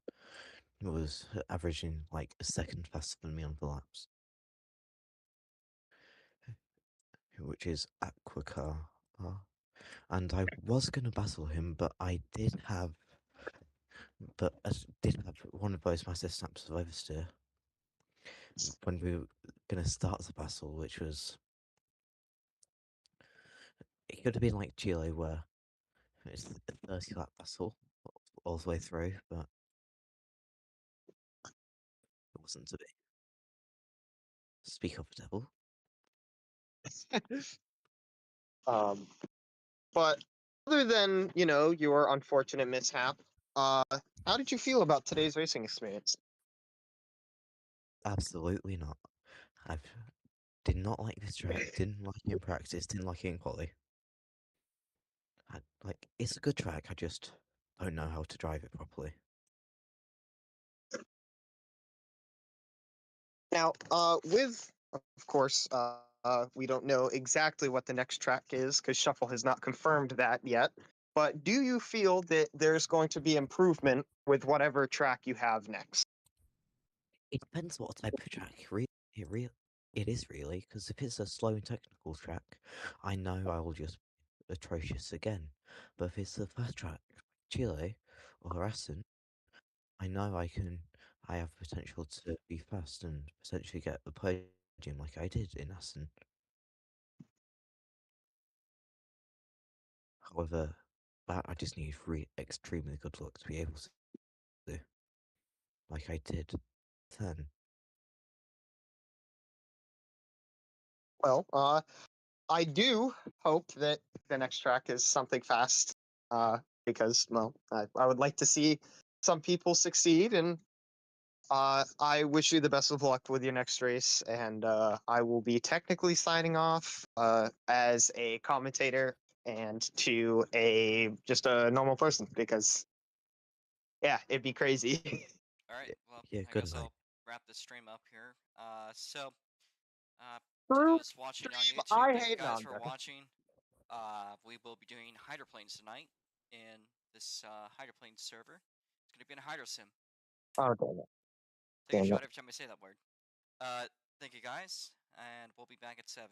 was averaging like a second faster than me on the laps, which is Aquacar. And I was going to battle him, but I did have one of those massive snaps of oversteer when we were going to start the battle, which was, it could have been like Chile where it's a 30 lap battle all the way through, but it wasn't to be. Speak of the devil. But other than, your unfortunate mishap, how did you feel about today's racing experience? Absolutely not. I did not like this track, didn't like it in practice, didn't like it in quali. Like, it's a good track, I just don't know how to drive it properly. Now, of course, we don't know exactly what the next track is because Shuffle has not confirmed that yet. But do you feel that there's going to be improvement with whatever track you have next? It depends what type of track. It is really, because if it's a slow and technical track, I know I will just be atrocious again. But if it's the fast track, Chile or Assen, I know I have potential to be fast and potentially get the podium like I did in Assen. However, I just need extremely good luck to be able to do, like I did then. Well, I do hope that the next track is something fast, because, well, I would like to see some people succeed, and I wish you the best of luck with your next race. And I will be technically signing off as a commentator and to just a normal person because, yeah, it'd be crazy. All right. Well, Yeah, I good guess night. I'll wrap the stream up here. To True those watching on stream, YouTube, I thank you hate guys no, for I'm joking. watching. We will be doing hydroplanes tonight in this hydroplane server. It's going to be in a hydro sim. Oh, damn it. Take a Damn it. shot every time I say that word. Thank you guys, and we'll be back at 7.